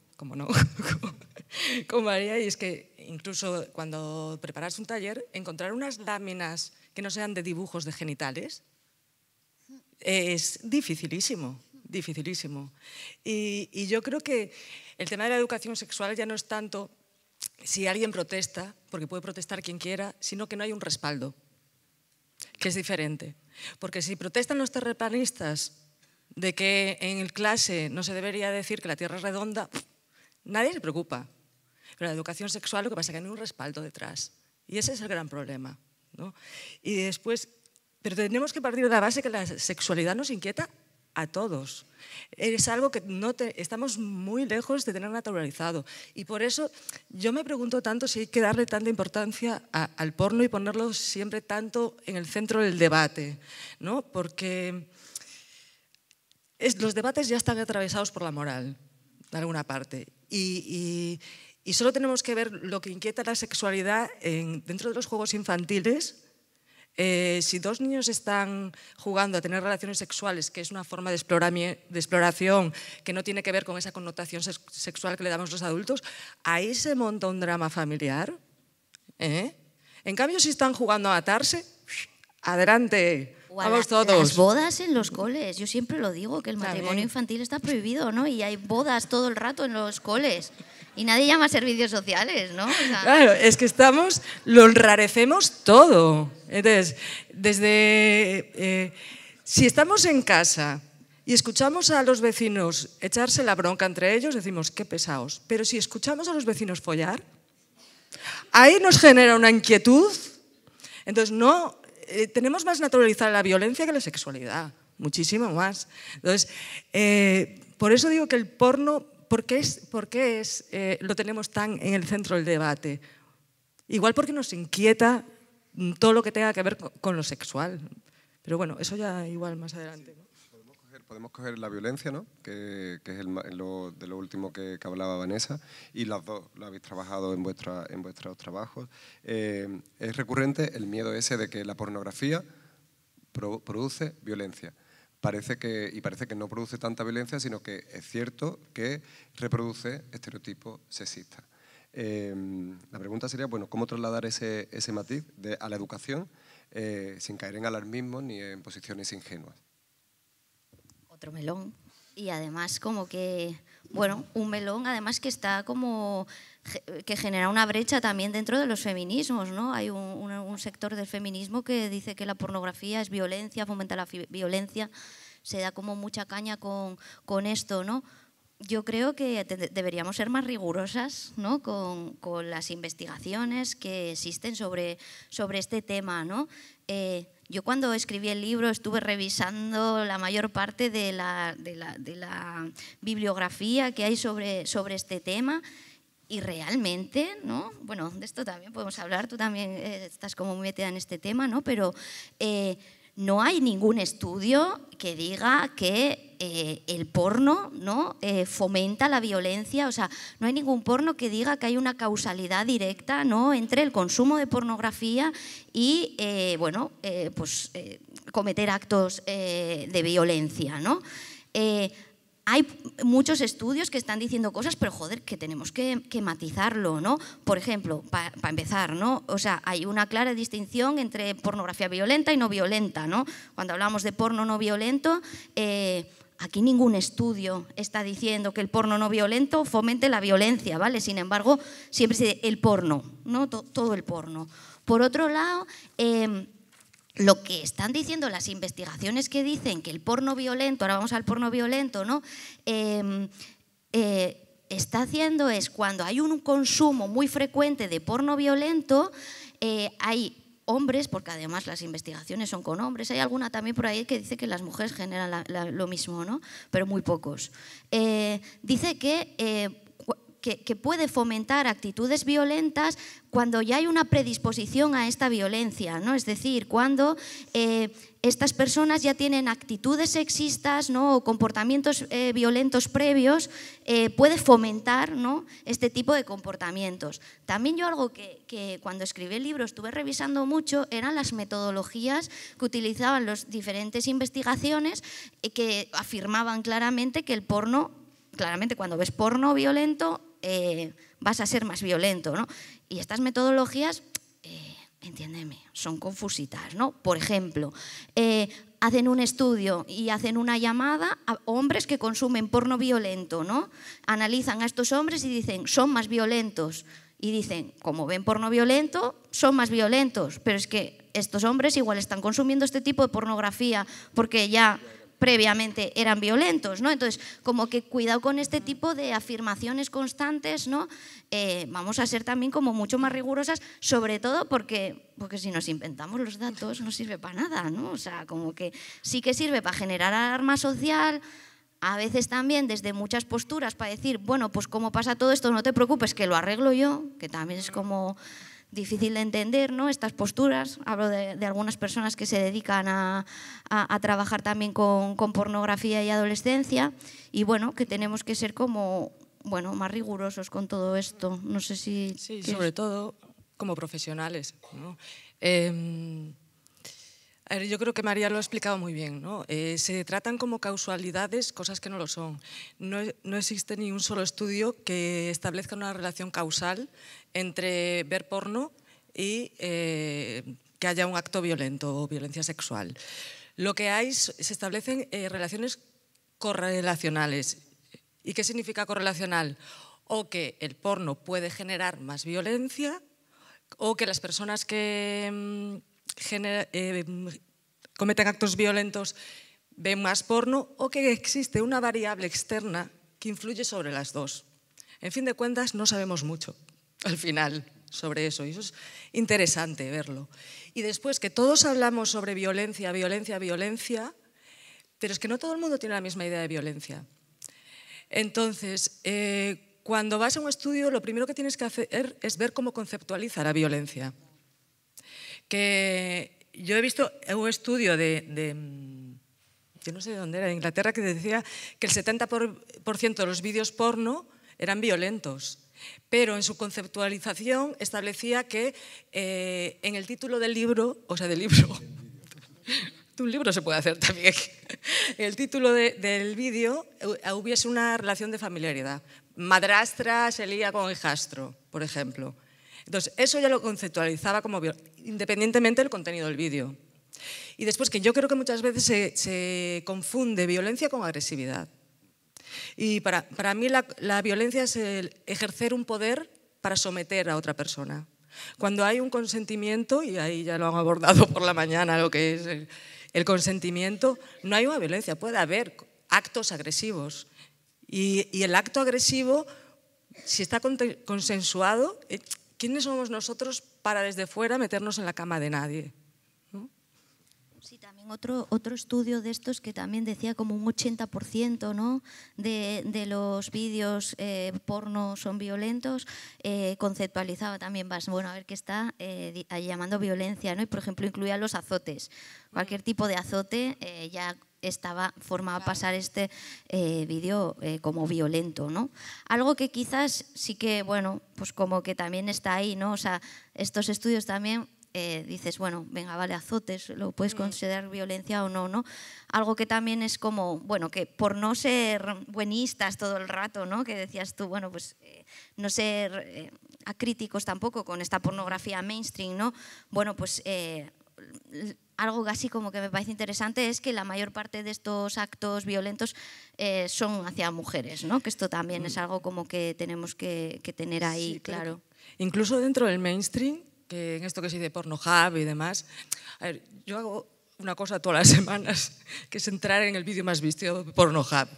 María, y es que incluso cuando preparas un taller, encontrar unas láminas que no sean de dibujos de genitales es dificilísimo, dificilísimo. Y yo creo que el tema de la educación sexual ya no es tanto si alguien protesta, porque puede protestar quien quiera, sino que no hay un respaldo, que es diferente. Porque si protestan los terraplanistas de que en el clase no se debería decir que la Tierra es redonda, nadie se preocupa. Pero la educación sexual lo que pasa es que no hay un respaldo detrás. Y ese es el gran problema, ¿no? Y después, pero tenemos que partir de la base que la sexualidad nos inquieta a todos. Es algo que estamos muy lejos de tener naturalizado. Y por eso yo me pregunto tanto si hay que darle tanta importancia al porno y ponerlo siempre tanto en el centro del debate, ¿no? Porque los debates ya están atravesados por la moral, de alguna parte. Y solo tenemos que ver lo que inquieta la sexualidad dentro de los juegos infantiles. Si dos niños están jugando a tener relaciones sexuales, que es una forma de exploración que no tiene que ver con esa connotación sexual que le damos los adultos, ahí se monta un drama familiar. En cambio, si están jugando a atarse, adelante. Vamos todos. Las bodas en los coles, yo siempre lo digo, que el matrimonio infantil está prohibido, ¿no? Y hay bodas todo el rato en los coles. Y nadie llama a servicios sociales, ¿no? O sea... Claro, es que lo enrarecemos todo. Entonces, si estamos en casa y escuchamos a los vecinos echarse la bronca entre ellos, decimos, qué pesados. Pero si escuchamos a los vecinos follar, ahí nos genera una inquietud. Entonces, no... tenemos más naturalizada la violencia que la sexualidad, muchísimo más. Entonces, por eso digo que el porno, ¿por qué lo tenemos tan en el centro del debate? Igual porque nos inquieta todo lo que tenga que ver con lo sexual. Pero bueno, eso ya igual más adelante, ¿no? Podemos coger la violencia, ¿no? que es de lo último que hablaba Vanessa, y las dos lo habéis trabajado en vuestros trabajos. Es recurrente el miedo ese de que la pornografía produce violencia. parece que no produce tanta violencia, sino que es cierto que reproduce estereotipos sexistas. La pregunta sería, bueno, ¿cómo trasladar ese matiz a la educación sin caer en alarmismo ni en posiciones ingenuas? Otro melón. Y además como que, bueno, un melón además que está como, que genera una brecha también dentro de los feminismos, ¿no? Hay un sector del feminismo que dice que la pornografía es violencia, fomenta la violencia, se da como mucha caña con esto, ¿no? Yo creo que deberíamos ser más rigurosas, ¿no? con las investigaciones que existen sobre este tema, ¿no? Yo cuando escribí el libro estuve revisando la mayor parte de la bibliografía que hay sobre este tema y realmente, ¿no? Bueno, de esto también podemos hablar, tú también estás como muy metida en este tema, ¿no? Pero no hay ningún estudio que diga que el porno, ¿no? Fomenta la violencia, o sea, no hay ningún porno que diga que hay una causalidad directa, ¿no? entre el consumo de pornografía y bueno, pues, cometer actos de violencia, ¿no? Hay muchos estudios que están diciendo cosas, pero joder, que tenemos que matizarlo, ¿no? Por ejemplo, para empezar, ¿no? O sea, hay una clara distinción entre pornografía violenta y no violenta, ¿no? Cuando hablamos de porno no violento, aquí ningún estudio está diciendo que el porno no violento fomente la violencia, ¿vale? Sin embargo, siempre se dice el porno, ¿no? Todo el porno. Por otro lado, lo que están diciendo las investigaciones que dicen que el porno violento, ahora vamos al porno violento, ¿no? Está haciendo es cuando hay un consumo muy frecuente de porno violento, hay hombres, porque además las investigaciones son con hombres, hay alguna también por ahí que dice que las mujeres generan lo mismo, ¿no? Pero muy pocos. Dice que puede fomentar actitudes violentas cuando ya hay una predisposición a esta violencia, ¿no? Es decir, cuando estas personas ya tienen actitudes sexistas, ¿no? o comportamientos violentos previos, puede fomentar, ¿no? este tipo de comportamientos. También yo algo que cuando escribí el libro estuve revisando mucho eran las metodologías que utilizaban las diferentes investigaciones que afirmaban claramente que el porno, claramente cuando ves porno violento, vas a ser más violento, ¿no? Y estas metodologías, entiéndeme, son confusitas, ¿no? Por ejemplo, hacen un estudio y hacen una llamada a hombres que consumen porno violento, ¿no? Analizan a estos hombres y dicen, son más violentos. Y dicen, como ven porno violento, son más violentos. Pero es que estos hombres igual están consumiendo este tipo de pornografía porque ya previamente eran violentos, ¿no? Entonces, como que cuidado con este tipo de afirmaciones constantes, ¿no? Vamos a ser también como mucho más rigurosas, sobre todo porque si nos inventamos los datos no sirve para nada, ¿no? O sea, como que sí que sirve para generar alarma social, a veces también desde muchas posturas para decir, bueno, pues como pasa todo esto, no te preocupes, que lo arreglo yo, que también es como difícil de entender, ¿no? Estas posturas. Hablo de algunas personas que se dedican a trabajar también con pornografía y adolescencia y bueno, que tenemos que ser como, bueno, más rigurosos con todo esto. No sé si... Sí, sobre todo como profesionales, ¿no? A ver, yo creo que María lo ha explicado muy bien, ¿no? Se tratan como causalidades, cosas que no lo son. No existe ni un solo estudio que establezca una relación causal entre ver porno y que haya un acto violento o violencia sexual. Lo que hay, se establecen relaciones correlacionales. ¿Y qué significa correlacional? O que el porno puede generar más violencia o que las personas que cometen actos violentos ven más porno o que existe una variable externa que influye sobre las dos. En fin de cuentas, no sabemos mucho al final sobre eso y eso es interesante verlo. Y después que todos hablamos sobre violencia, violencia, violencia, pero es que no todo el mundo tiene la misma idea de violencia. Entonces, cuando vas a un estudio, lo primero que tienes que hacer es ver cómo conceptualiza la violencia. Que yo he visto un estudio yo no sé de dónde era, de Inglaterra, que decía que el 70% de los vídeos porno eran violentos, pero en su conceptualización establecía que en el título del libro, o sea, del libro, de un libro se puede hacer también. El título del vídeo hubiese una relación de familiaridad. Madrastra se lía con hijastro, por ejemplo. Entonces, eso ya lo conceptualizaba como independientemente del contenido del vídeo. Y después, que yo creo que muchas veces se confunde violencia con agresividad. Y para mí la violencia es el ejercer un poder para someter a otra persona. Cuando hay un consentimiento, y ahí ya lo han abordado por la mañana, lo que es el consentimiento, no hay una violencia, puede haber actos agresivos. Y el acto agresivo, si está consensuado, ¿quiénes somos nosotros para desde fuera meternos en la cama de nadie? ¿No? Sí, también otro estudio de estos que también decía como un 80%, ¿no?, de los vídeos porno son violentos, conceptualizaba también, bueno, a ver qué está llamando violencia, ¿no? Y por ejemplo incluía los azotes. Cualquier tipo de azote ya formaba pasar este vídeo como violento, ¿no? Algo que quizás sí que, bueno, pues como que también está ahí, ¿no? O sea, estos estudios también dices, bueno, venga, vale, azotes, lo puedes considerar violencia o no, ¿no? Algo que también es como, bueno, que por no ser buenistas todo el rato, ¿no?, que decías tú, bueno, pues no ser acríticos tampoco con esta pornografía mainstream, ¿no? Bueno, pues algo así como que me parece interesante es que la mayor parte de estos actos violentos son hacia mujeres, ¿no? Que esto también es algo como que tenemos que tener ahí, sí, claro. Incluso dentro del mainstream, que en esto que se dice Pornhub y demás, a ver, yo hago una cosa todas las semanas, que es entrar en el vídeo más visto de Pornhub,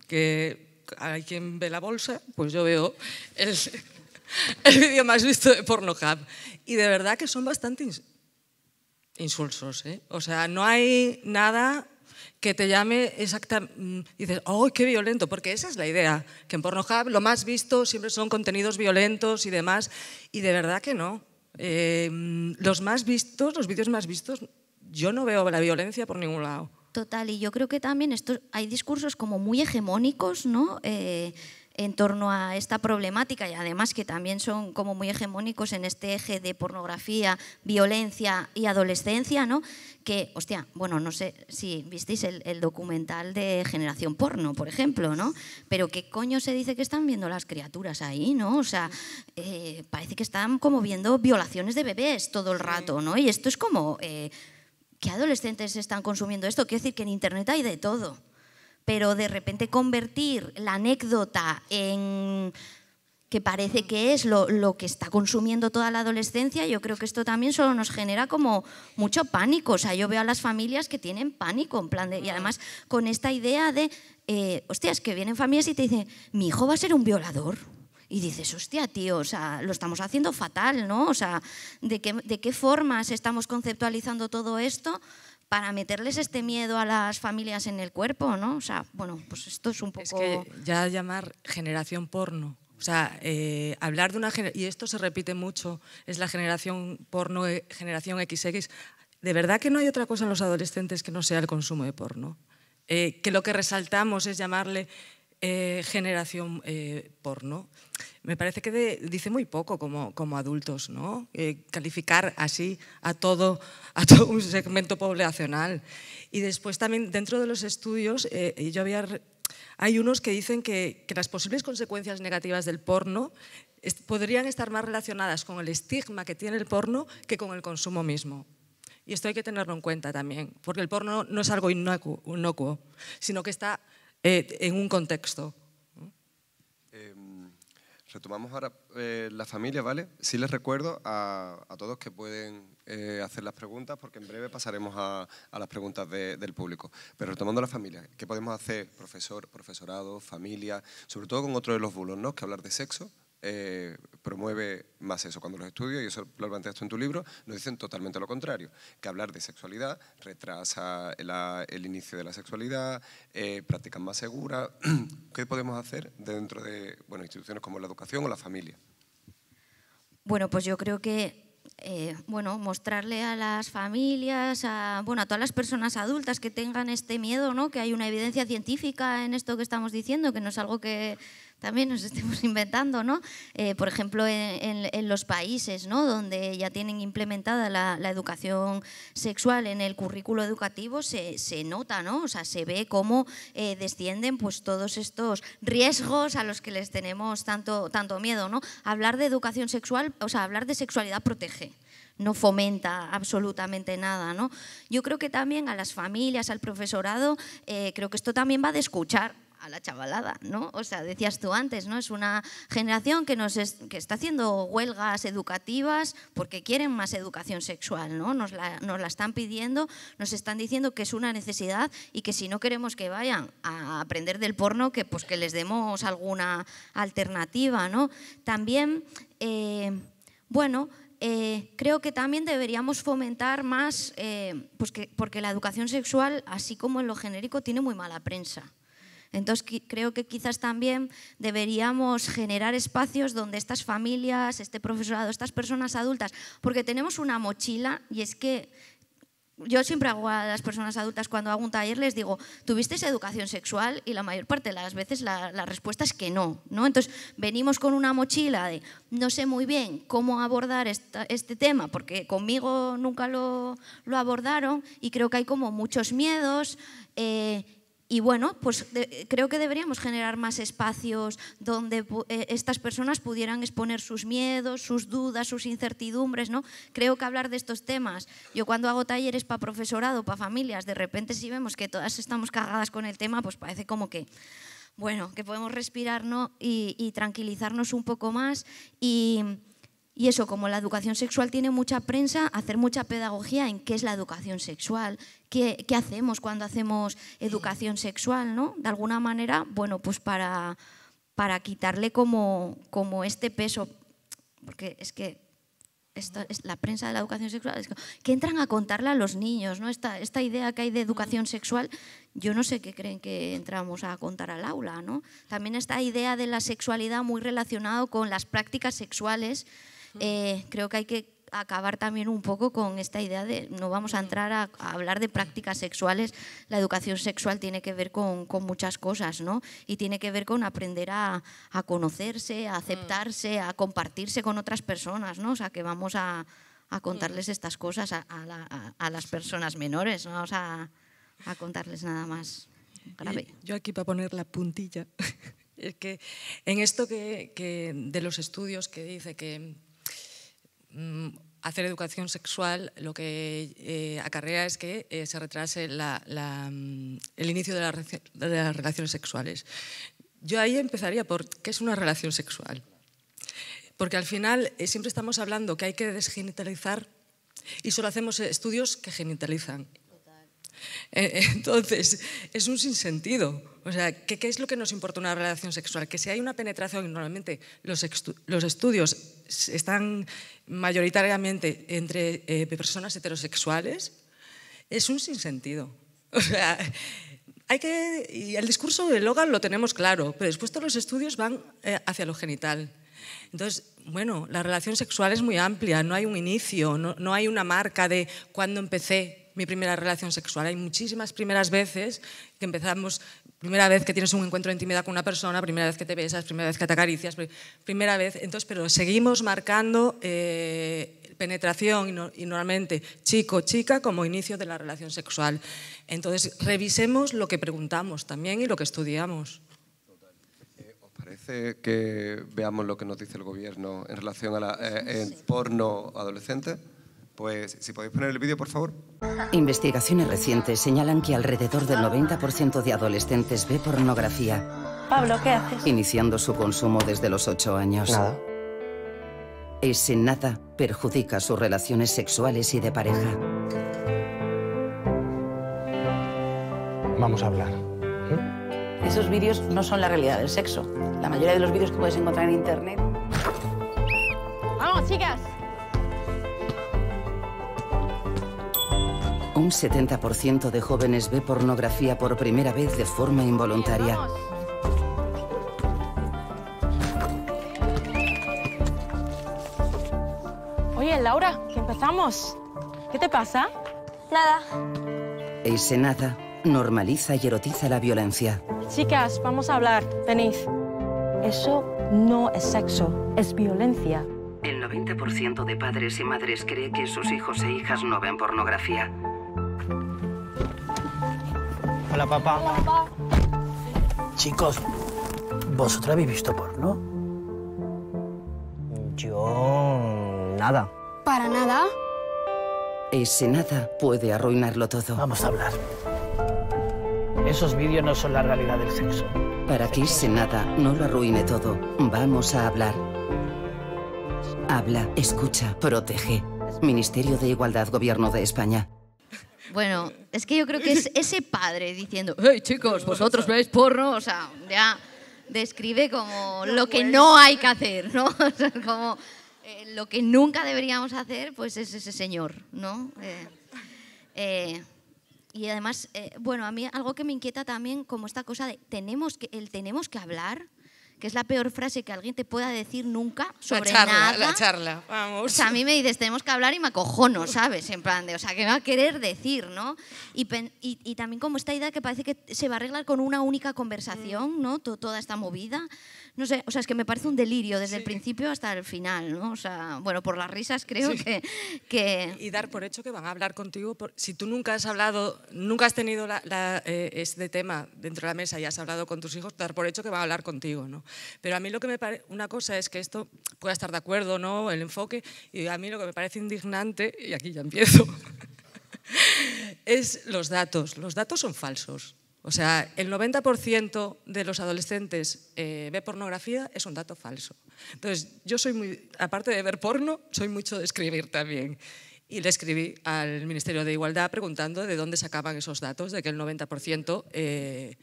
que hay quien ve la bolsa, pues yo veo el vídeo más visto de Pornhub, y de verdad que son bastante insulsos, ¿eh? O sea, no hay nada que te llame exactamente, dices, ¡oh, qué violento! Porque esa es la idea, que en Pornhub lo más visto siempre son contenidos violentos y demás, y de verdad que no. Los más vistos, los vídeos más vistos, yo no veo la violencia por ningún lado. Total, y yo creo que también hay discursos como muy hegemónicos, ¿no?, en torno a esta problemática, y además que también son como muy hegemónicos en este eje de pornografía, violencia y adolescencia, ¿no? Que, hostia, bueno, no sé si visteis el documental de Generación Porno, por ejemplo, ¿no? Pero ¿qué coño se dice que están viendo las criaturas ahí, ¿no? O sea, parece que están como viendo violaciones de bebés todo el rato, ¿no? Y esto es como, ¿qué adolescentes están consumiendo esto? Quiero decir que en Internet hay de todo. Pero de repente convertir la anécdota en que parece que es lo que está consumiendo toda la adolescencia, yo creo que esto también solo nos genera como mucho pánico. O sea, yo veo a las familias que tienen pánico, en plan y además con esta idea de, hostia, es que vienen familias y te dicen, mi hijo va a ser un violador. Y dices, hostia, tío, o sea, lo estamos haciendo fatal, ¿no? O sea, ¿de qué formas estamos conceptualizando todo esto para meterles este miedo a las familias en el cuerpo, ¿no? O sea, bueno, pues esto es un poco... Es que ya llamar generación porno, o sea, hablar de una generación, y esto se repite mucho, es la generación porno, generación XX, de verdad que no hay otra cosa en los adolescentes que no sea el consumo de porno. Que lo que resaltamos es llamarle generación porno. Me parece que dice muy poco como adultos, ¿no? Calificar así a todo un segmento poblacional. Y después también dentro de los estudios hay unos que dicen que las posibles consecuencias negativas del porno podrían estar más relacionadas con el estigma que tiene el porno que con el consumo mismo. Y esto hay que tenerlo en cuenta también, porque el porno no es algo inocuo, sino que está en un contexto. Retomamos ahora la familia, ¿vale? Sí les recuerdo a todos que pueden hacer las preguntas, porque en breve pasaremos a las preguntas del público. Pero retomando la familia, ¿qué podemos hacer, profesorado, familia, sobre todo con otro de los bulos, ¿no? Que hablar de sexo promueve más eso. Cuando los estudios, y eso lo planteas tú en tu libro, nos dicen totalmente lo contrario, que hablar de sexualidad retrasa el inicio de la sexualidad, prácticas más seguras. ¿Qué podemos hacer dentro de instituciones como la educación o la familia? Bueno, pues yo creo que mostrarle a las familias, a todas las personas adultas que tengan este miedo, ¿no? Que hay una evidencia científica en esto que estamos diciendo, que no es algo que también nos estemos inventando, ¿no? Por ejemplo, en los países, ¿no?, donde ya tienen implementada la educación sexual en el currículo educativo, se nota, ¿no? O sea, se ve cómo descienden pues todos estos riesgos a los que les tenemos tanto miedo, ¿no? Hablar de educación sexual, o sea, hablar de sexualidad protege. No fomenta absolutamente nada, ¿no? Yo creo que también a las familias, al profesorado, creo que esto también va de escuchar a la chavalada, ¿no? O sea, decías tú antes, ¿no? Es una generación que está haciendo huelgas educativas porque quieren más educación sexual, ¿no? Nos la están pidiendo, nos están diciendo que es una necesidad y que si no queremos que vayan a aprender del porno, que pues que les demos alguna alternativa, ¿no? También, creo que también deberíamos fomentar más, porque la educación sexual, así como en lo genérico, tiene muy mala prensa. Entonces, creo que quizás también deberíamos generar espacios donde estas familias, este profesorado, estas personas adultas, porque tenemos una mochila, y es que yo siempre hago a las personas adultas cuando hago un taller, les digo, ¿tuvisteis educación sexual? Y la mayor parte de las veces la respuesta es que no, ¿no? Entonces, venimos con una mochila de no sé muy bien cómo abordar este tema, porque conmigo nunca lo abordaron, y creo que hay como muchos miedos. Y bueno, pues creo que deberíamos generar más espacios donde estas personas pudieran exponer sus miedos, sus dudas, sus incertidumbres, ¿no? Creo que hablar de estos temas, yo cuando hago talleres para profesorado, para familias, de repente si vemos que todas estamos cargadas con el tema, pues parece como que, bueno, que podemos respirar, ¿no? y tranquilizarnos un poco más. Y eso, como la educación sexual tiene mucha prensa, hacer mucha pedagogía en qué es la educación sexual, qué hacemos cuando hacemos educación sexual, ¿no? De alguna manera, bueno, pues para quitarle como este peso, porque es que la prensa de la educación sexual, es que entran a contarle a los niños, ¿no? Esta idea que hay de educación sexual, yo no sé qué creen que entramos a contar al aula, ¿no? También esta idea de la sexualidad muy relacionado con las prácticas sexuales. Creo que hay que acabar también un poco con esta idea de no vamos a entrar a hablar de prácticas sexuales. La educación sexual tiene que ver con muchas cosas, ¿no? Y tiene que ver con aprender a conocerse, a aceptarse, a compartirse con otras personas, ¿no? O sea, que vamos a contarles estas cosas a las personas menores, no vamos a contarles nada más grave. Yo aquí para poner la puntilla, es que en esto que de los estudios que dice que hacer educación sexual lo que acarrea es que se retrase el inicio de las relaciones sexuales. Yo ahí empezaría por qué es una relación sexual. Porque al final siempre estamos hablando que hay que desgenitalizar y solo hacemos estudios que genitalizan. Entonces, es un sinsentido. O sea, ¿qué es lo que nos importa una relación sexual? Que si hay una penetración, y normalmente los estudios están mayoritariamente entre personas heterosexuales, es un sinsentido. O sea, y el discurso de Logan lo tenemos claro, pero después todos los estudios van hacia lo genital. Entonces, bueno, la relación sexual es muy amplia, no hay un inicio, no hay una marca de cuándo empecé mi primera relación sexual. Hay muchísimas primeras veces que empezamos, primera vez que tienes un encuentro de intimidad con una persona, primera vez que te besas, primera vez que te acaricias, primera vez, entonces, pero seguimos marcando penetración y normalmente chico-chica como inicio de la relación sexual. Entonces, revisemos lo que preguntamos también y lo que estudiamos. ¿Os parece que veamos lo que nos dice el gobierno en relación a el porno adolescente? Pues, si podéis poner el vídeo, por favor. Investigaciones recientes señalan que alrededor del 90% de adolescentes ve pornografía. Pablo, ¿qué haces? Iniciando su consumo desde los 8 años. Nada. Ese nada perjudica sus relaciones sexuales y de pareja. Vamos a hablar. Esos vídeos no son la realidad del sexo. La mayoría de los vídeos que puedes encontrar en internet. ¡Vamos, chicas! Un 70% de jóvenes ve pornografía por primera vez de forma involuntaria. Oye, Laura, que empezamos. ¿Qué te pasa? Nada. Ese nada normaliza y erotiza la violencia. Chicas, vamos a hablar. Venid. Eso no es sexo, es violencia. El 90% de padres y madres cree que sus hijos e hijas no ven pornografía. Hola, papá. Hola, papá. Chicos, ¿vosotros habéis visto porno? Yo... nada. ¿Para nada? Ese nada puede arruinarlo todo. Vamos a hablar. Esos vídeos no son la realidad del sexo. Para que ese nada no lo arruine todo, vamos a hablar. Habla, escucha, protege. Ministerio de Igualdad, Gobierno de España. Bueno, es que yo creo que es ese padre diciendo, hey chicos, vosotros veis porno, o sea, ya describe como lo que no hay que hacer, ¿no? O sea, como lo que nunca deberíamos hacer, pues es ese señor, ¿no? Y además, bueno, a mí algo que me inquieta también, como esta cosa de tenemos que hablar, que es la peor frase que alguien te pueda decir nunca sobre nada. La charla, vamos. O sea, a mí me dices, tenemos que hablar y me acojono, ¿sabes? En plan de, o sea, ¿qué me va a querer decir, no? Y también como esta idea que parece que se va a arreglar con una única conversación, ¿no? Toda esta movida. No sé, o sea, es que me parece un delirio desde el principio hasta el final, ¿no? O sea, bueno, por las risas creo que... Y dar por hecho que van a hablar contigo. Si tú nunca has hablado, nunca has tenido este tema dentro de la mesa y has hablado con tus hijos, dar por hecho que van a hablar contigo, ¿no? Pero a mí lo que me parece, una cosa es que esto pueda estar de acuerdo, ¿no? El enfoque, y a mí lo que me parece indignante, y aquí ya empiezo, es los datos. Los datos son falsos. O sea, el 90% de los adolescentes ve pornografía, es un dato falso. Entonces, yo soy muy, aparte de ver porno, soy mucho de escribir también. Y le escribí al Ministerio de Igualdad preguntando de dónde sacaban esos datos de que el 90% de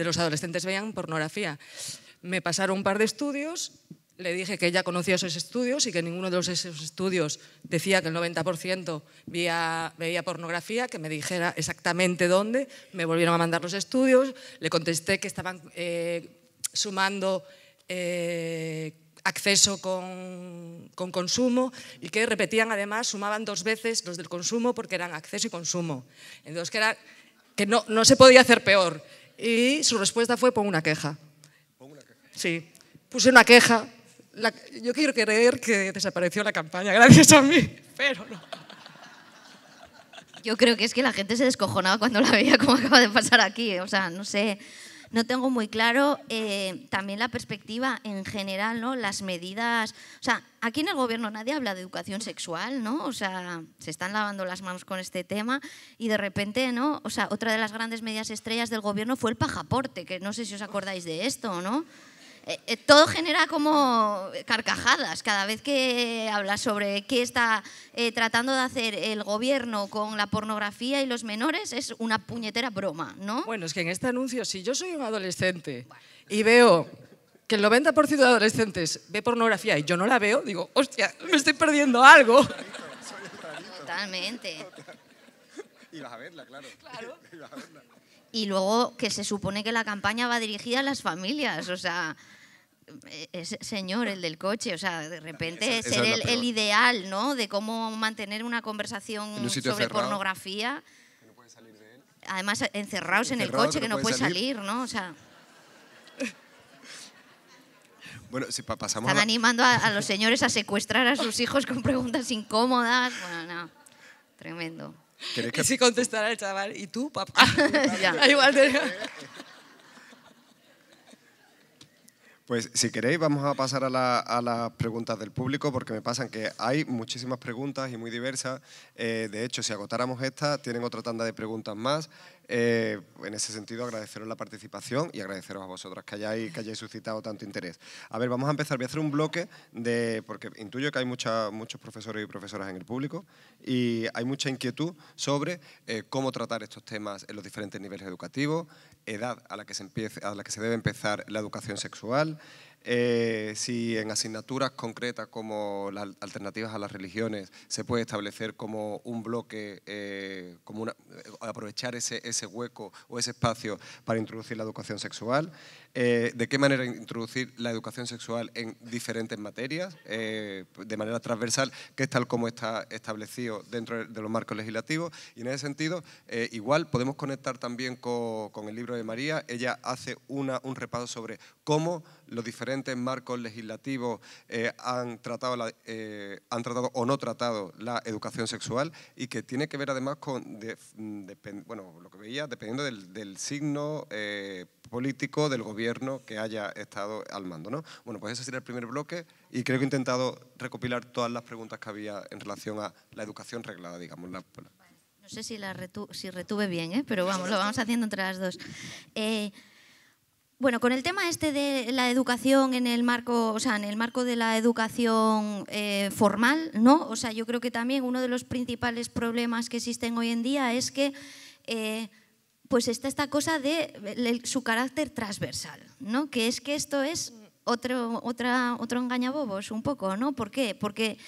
los adolescentes veían pornografía. Me pasaron un par de estudios, le dije que ya conocía esos estudios y que ninguno de esos estudios decía que el 90% veía pornografía, que me dijera exactamente dónde. Me volvieron a mandar los estudios, le contesté que estaban sumando acceso con consumo y que repetían además, sumaban 2 veces los del consumo porque eran acceso y consumo. Entonces que no se podía hacer peor. Y su respuesta fue: pon una queja. Sí, puse una queja. Yo quiero creer que desapareció la campaña gracias a mí, pero no. Yo creo que es que la gente se descojonaba cuando la veía, como acaba de pasar aquí. O sea, no sé, no tengo muy claro también la perspectiva en general, ¿no? Las medidas... O sea, aquí en el gobierno nadie habla de educación sexual, ¿no? O sea, se están lavando las manos con este tema y de repente, ¿no? O sea, otra de las grandes medias estrellas del gobierno fue el pasaporte, que no sé si os acordáis de esto, ¿no? Todo genera como carcajadas cada vez que hablas sobre qué está tratando de hacer el gobierno con la pornografía y los menores. Es una puñetera broma, ¿no? Bueno, es que en este anuncio, si yo soy un adolescente y veo que el 90% de adolescentes ve pornografía y yo no la veo, digo, hostia, me estoy perdiendo algo. Totalmente. Y vas a verla, claro. Y luego que se supone que la campaña va dirigida a las familias, o sea... Ese señor, el del coche, o sea, de repente ser el ideal, ¿no? De cómo mantener una conversación sobre pornografía. Que no puede salir de él. Además, encerrados en el coche, que no puede salir, ¿no? O sea, bueno, si pasamos están animando a los señores a secuestrar a sus hijos con preguntas incómodas. Bueno, no, tremendo. Y si contestara el chaval, ¿y tú, papá? Ya. Igual Pues si queréis vamos a pasar a las preguntas del público, porque me pasan que hay muchísimas preguntas y muy diversas. De hecho, si agotáramos esta, tienen otra tanda de preguntas más. En ese sentido, agradeceros la participación y agradeceros a vosotras que hayáis suscitado tanto interés. A ver, vamos a empezar. Voy a hacer un bloque, porque intuyo que hay muchos profesores y profesoras en el público y hay mucha inquietud sobre cómo tratar estos temas en los diferentes niveles educativos, edad a la que se debe empezar la educación sexual, si en asignaturas concretas como las alternativas a las religiones se puede establecer como un bloque, aprovechar ese hueco o ese espacio para introducir la educación sexual, de qué manera introducir la educación sexual en diferentes materias, de manera transversal, que es tal como está establecido dentro de los marcos legislativos. Y en ese sentido, igual podemos conectar también con el libro de María. Ella hace un repaso sobre cómo los diferentes diferentes marcos legislativos han tratado o no tratado la educación sexual, y que tiene que ver además con, bueno, lo que veía, dependiendo del signo político del gobierno que haya estado al mando, ¿no? Bueno, pues ese sería el primer bloque, y creo que he intentado recopilar todas las preguntas que había en relación a la educación reglada, digamos. No sé si retuve bien, pero vamos, lo vamos haciendo entre las dos. Bueno, con el tema este de la educación en el marco, o sea, en el marco de la educación formal, ¿no? O sea, yo creo que también uno de los principales problemas que existen hoy en día es que pues está esta cosa de su carácter transversal, ¿no? Que es que esto es otro engañabobos un poco, ¿no? ¿Por qué? Porque,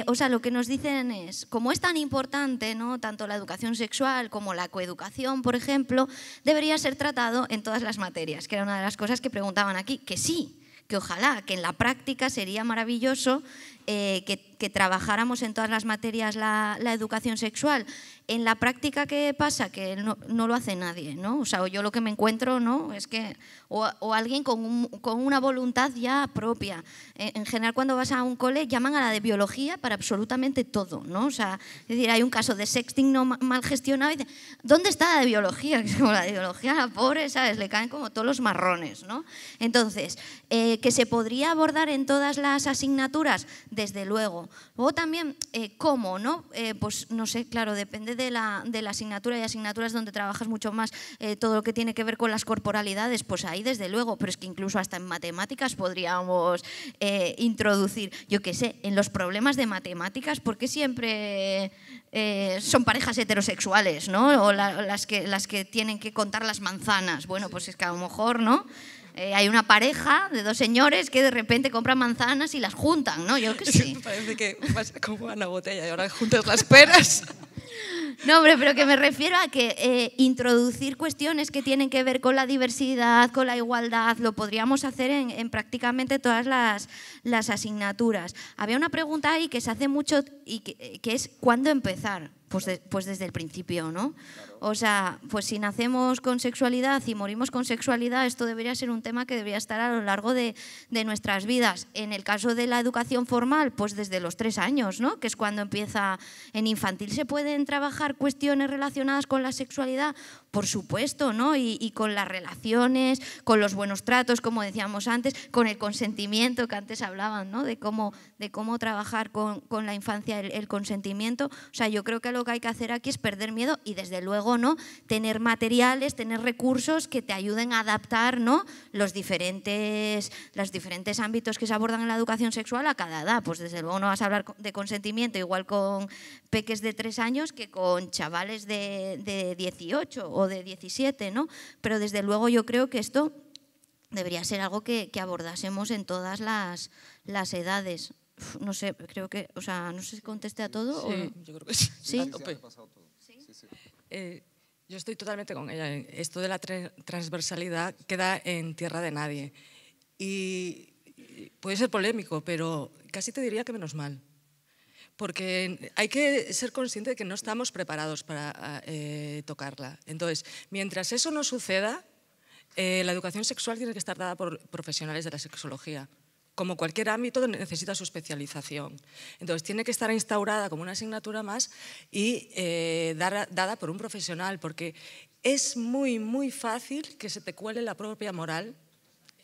o sea, lo que nos dicen es, como es tan importante, ¿no?, tanto la educación sexual como la coeducación, por ejemplo, debería ser tratado en todas las materias, que era una de las cosas que preguntaban aquí, que sí, que ojalá, que en la práctica sería maravilloso que trabajáramos en todas las materias la educación sexual. En la práctica, ¿qué pasa? Que no lo hace nadie, ¿no? O sea, yo lo que me encuentro, ¿no?, es que o alguien con una voluntad ya propia. En general, cuando vas a un cole, llaman a la de biología para absolutamente todo, ¿no? O sea, es decir, hay un caso de sexting no mal gestionado y dicen, ¿dónde está la de biología? Que es como la de biología, la pobre, ¿sabes? Le caen como todos los marrones, ¿no? Entonces, que se podría abordar en todas las asignaturas, desde luego. Luego también, ¿cómo, no? Pues no sé, claro, depende de la asignatura. Hay asignaturas donde trabajas mucho más todo lo que tiene que ver con las corporalidades, pues ahí desde luego, pero es que incluso hasta en matemáticas podríamos introducir, yo qué sé, en los problemas de matemáticas, ¿por qué siempre son parejas heterosexuales, ¿no? O las que tienen que contar las manzanas? Bueno, pues es que a lo mejor, ¿no?, hay una pareja de dos señores que de repente compran manzanas y las juntan, ¿no? Yo qué sé. Parece que vas como Ana Botella y ahora juntas las peras. No, hombre, pero que me refiero a que introducir cuestiones que tienen que ver con la diversidad, con la igualdad, lo podríamos hacer en prácticamente todas las asignaturas. Había una pregunta ahí que se hace mucho y que es ¿cuándo empezar? Pues desde el principio, ¿no? O sea, pues si nacemos con sexualidad y morimos con sexualidad, esto debería ser un tema que debería estar a lo largo de nuestras vidas. En el caso de la educación formal, pues desde los 3 años, ¿no?, que es cuando empieza. En infantil se pueden trabajar cuestiones relacionadas con la sexualidad, por supuesto, ¿no? Y con las relaciones, con los buenos tratos, como decíamos antes, con el consentimiento, que antes hablaban, ¿no?, de cómo trabajar con la infancia el consentimiento. O sea, yo creo que lo que hay que hacer aquí es perder miedo y, desde luego, ¿no?, tener materiales, tener recursos que te ayuden a adaptar, ¿no?, los diferentes ámbitos que se abordan en la educación sexual a cada edad. Pues desde luego no vas a hablar de consentimiento igual con peques de 3 años que con chavales de 18 o de 17, ¿no? Pero desde luego yo creo que esto debería ser algo que abordásemos en todas las edades. No sé, creo que, o sea, no sé si contesté a todo. Sí, o no. yo creo que sí. ¿Sí? A tope. Yo estoy totalmente con ella. Esto de la transversalidad queda en tierra de nadie. Y puede ser polémico, pero casi te diría que menos mal. Porque hay que ser consciente de que no estamos preparados para tocarla. Entonces, mientras eso no suceda, la educación sexual tiene que estar dada por profesionales de la sexología. Como cualquier ámbito, necesita su especialización. Entonces, tiene que estar instaurada como una asignatura más y dada por un profesional, porque es muy, muy fácil que se te cuele la propia moral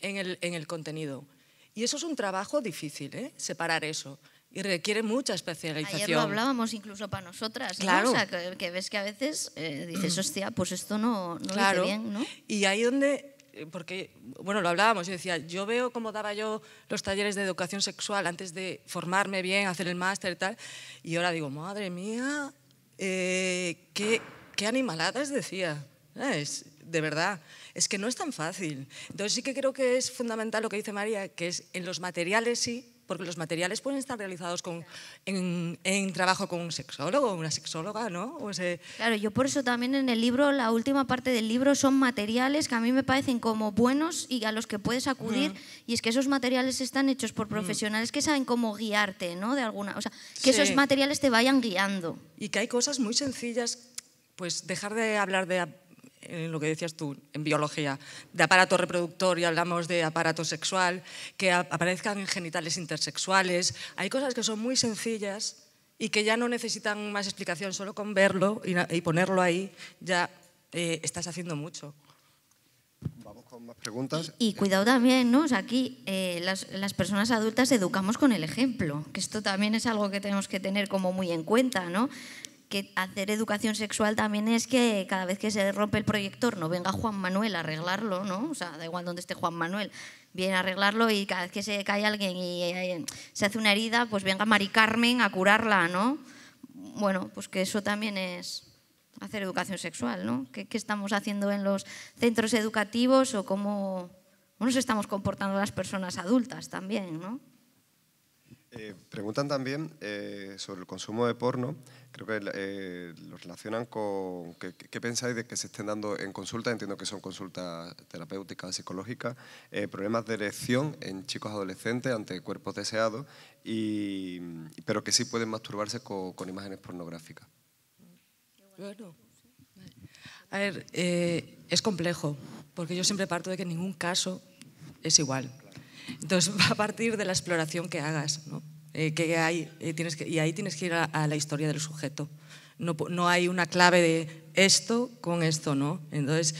en el contenido. Y eso es un trabajo difícil, separar eso. Y requiere mucha especialización. Ayer lo hablábamos incluso para nosotras, ¿no? Claro. O sea, que ves que a veces dices, hostia, pues esto no claro. lo hice bien, ¿no? Y ahí donde... Porque, bueno, lo hablábamos, yo decía, yo veo cómo daba yo los talleres de educación sexual antes de formarme bien, hacer el máster y tal, y ahora digo, madre mía, qué animaladas decía. De verdad, es que no es tan fácil. Entonces sí que creo que es fundamental lo que dice María, que es en los materiales sí, porque los materiales pueden estar realizados en trabajo con un sexólogo o una sexóloga, ¿no? Claro, yo por eso también en el libro, la última parte del libro son materiales que a mí me parecen como buenos y a los que puedes acudir, y es que esos materiales están hechos por profesionales que saben cómo guiarte, ¿no? De alguna, o sea, que esos materiales te vayan guiando. Y que hay cosas muy sencillas, pues dejar de hablar de en lo que decías tú, en biología, de aparato reproductor y hablamos de aparato sexual, que aparezcan genitales intersexuales. Hay cosas que son muy sencillas y que ya no necesitan más explicación, solo con verlo y ponerlo ahí ya estás haciendo mucho. Vamos con más preguntas. Y cuidado también, ¿no? O sea, aquí las personas adultas educamos con el ejemplo, que esto también es algo que tenemos que tener como muy en cuenta, ¿no? Que hacer educación sexual también es que cada vez que se rompe el proyector no venga Juan Manuel a arreglarlo, ¿no? O sea, da igual donde esté Juan Manuel, viene a arreglarlo, y cada vez que se cae alguien y se hace una herida, pues venga Mari Carmen a curarla, ¿no? Bueno, pues que eso también es hacer educación sexual, ¿no? ¿Qué estamos haciendo en los centros educativos o cómo nos estamos comportando las personas adultas también, ¿no? Preguntan también sobre el consumo de porno. Creo que lo relacionan con qué pensáis de que se estén dando en consulta, entiendo que son consultas terapéuticas, psicológicas, problemas de erección en chicos adolescentes ante cuerpos deseados, pero que sí pueden masturbarse con imágenes pornográficas. Bueno, a ver, es complejo, porque yo siempre parto de que ningún caso es igual. Entonces va a partir de la exploración que hagas, ¿no? Que hay, y ahí tienes que ir a la historia del sujeto. No hay una clave de esto con esto, ¿no? Entonces,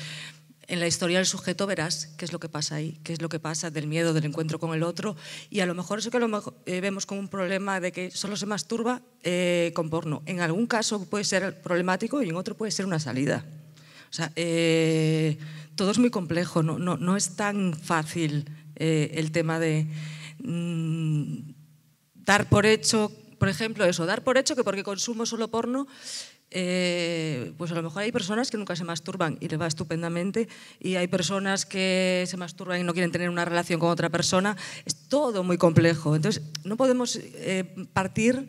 en la historia del sujeto verás qué es lo que pasa ahí, qué es lo que pasa del miedo, del encuentro con el otro, y a lo mejor eso que vemos como un problema de que solo se masturba con porno. En algún caso puede ser problemático y en otro puede ser una salida. O sea, todo es muy complejo, no es tan fácil el tema de dar por hecho, por ejemplo, eso, dar por hecho que porque consumo solo porno, pues a lo mejor hay personas que nunca se masturban y les va estupendamente, y hay personas que se masturban y no quieren tener una relación con otra persona. Es todo muy complejo. Entonces, no podemos partir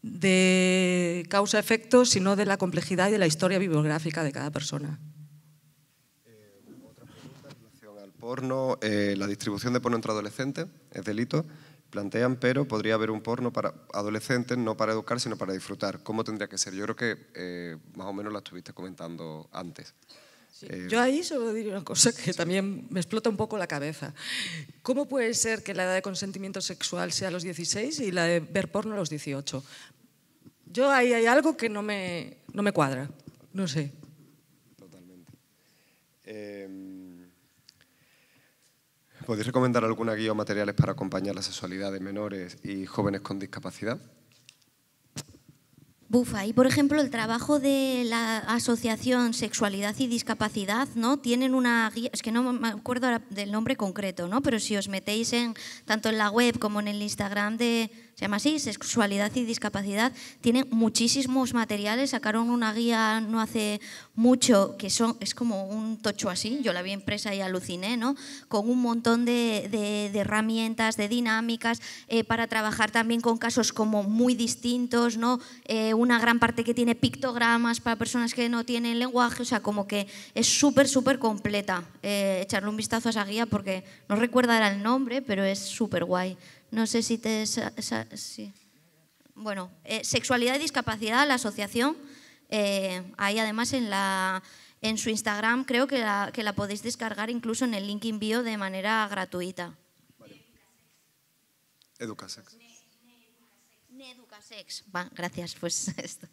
de causa-efecto, sino de la complejidad y de la historia bibliográfica de cada persona. Otra pregunta en relación al porno. La distribución de porno entre adolescentes es delito. Plantean, pero podría haber un porno para adolescentes, no para educar, sino para disfrutar. ¿Cómo tendría que ser? Yo creo que más o menos la estuviste comentando antes. Sí. Yo ahí solo diré una cosa que también me explota un poco la cabeza. ¿Cómo puede ser que la edad de consentimiento sexual sea a los 16 y la de ver porno a los 18? Yo ahí hay algo que no me cuadra, no sé. Totalmente. ¿Podéis recomendar alguna guía o materiales para acompañar la sexualidad de menores y jóvenes con discapacidad? Bufa, y por ejemplo el trabajo de la asociación Sexualidad y Discapacidad, ¿no? Tienen una guía, es que no me acuerdo del nombre concreto, ¿no? Pero si os metéis tanto en la web como en el Instagram se llama así, Sexualidad y Discapacidad, tienen muchísimos materiales, sacaron una guía no hace mucho, que es como un tocho así, yo la vi impresa y aluciné, ¿no? Con un montón de herramientas, de dinámicas, para trabajar también con casos como muy distintos, ¿no? Una gran parte que tiene pictogramas para personas que no tienen lenguaje, o sea, como que es súper, súper completa. Echarle un vistazo a esa guía porque no recuerdo ahora el nombre, pero es súper guay. No sé si sí. Bueno, Sexualidad y Discapacidad, la asociación, ahí además en su Instagram creo que la podéis descargar incluso en el link in bio de manera gratuita. Vale. Educasex. Educasex. Va, gracias, pues esto.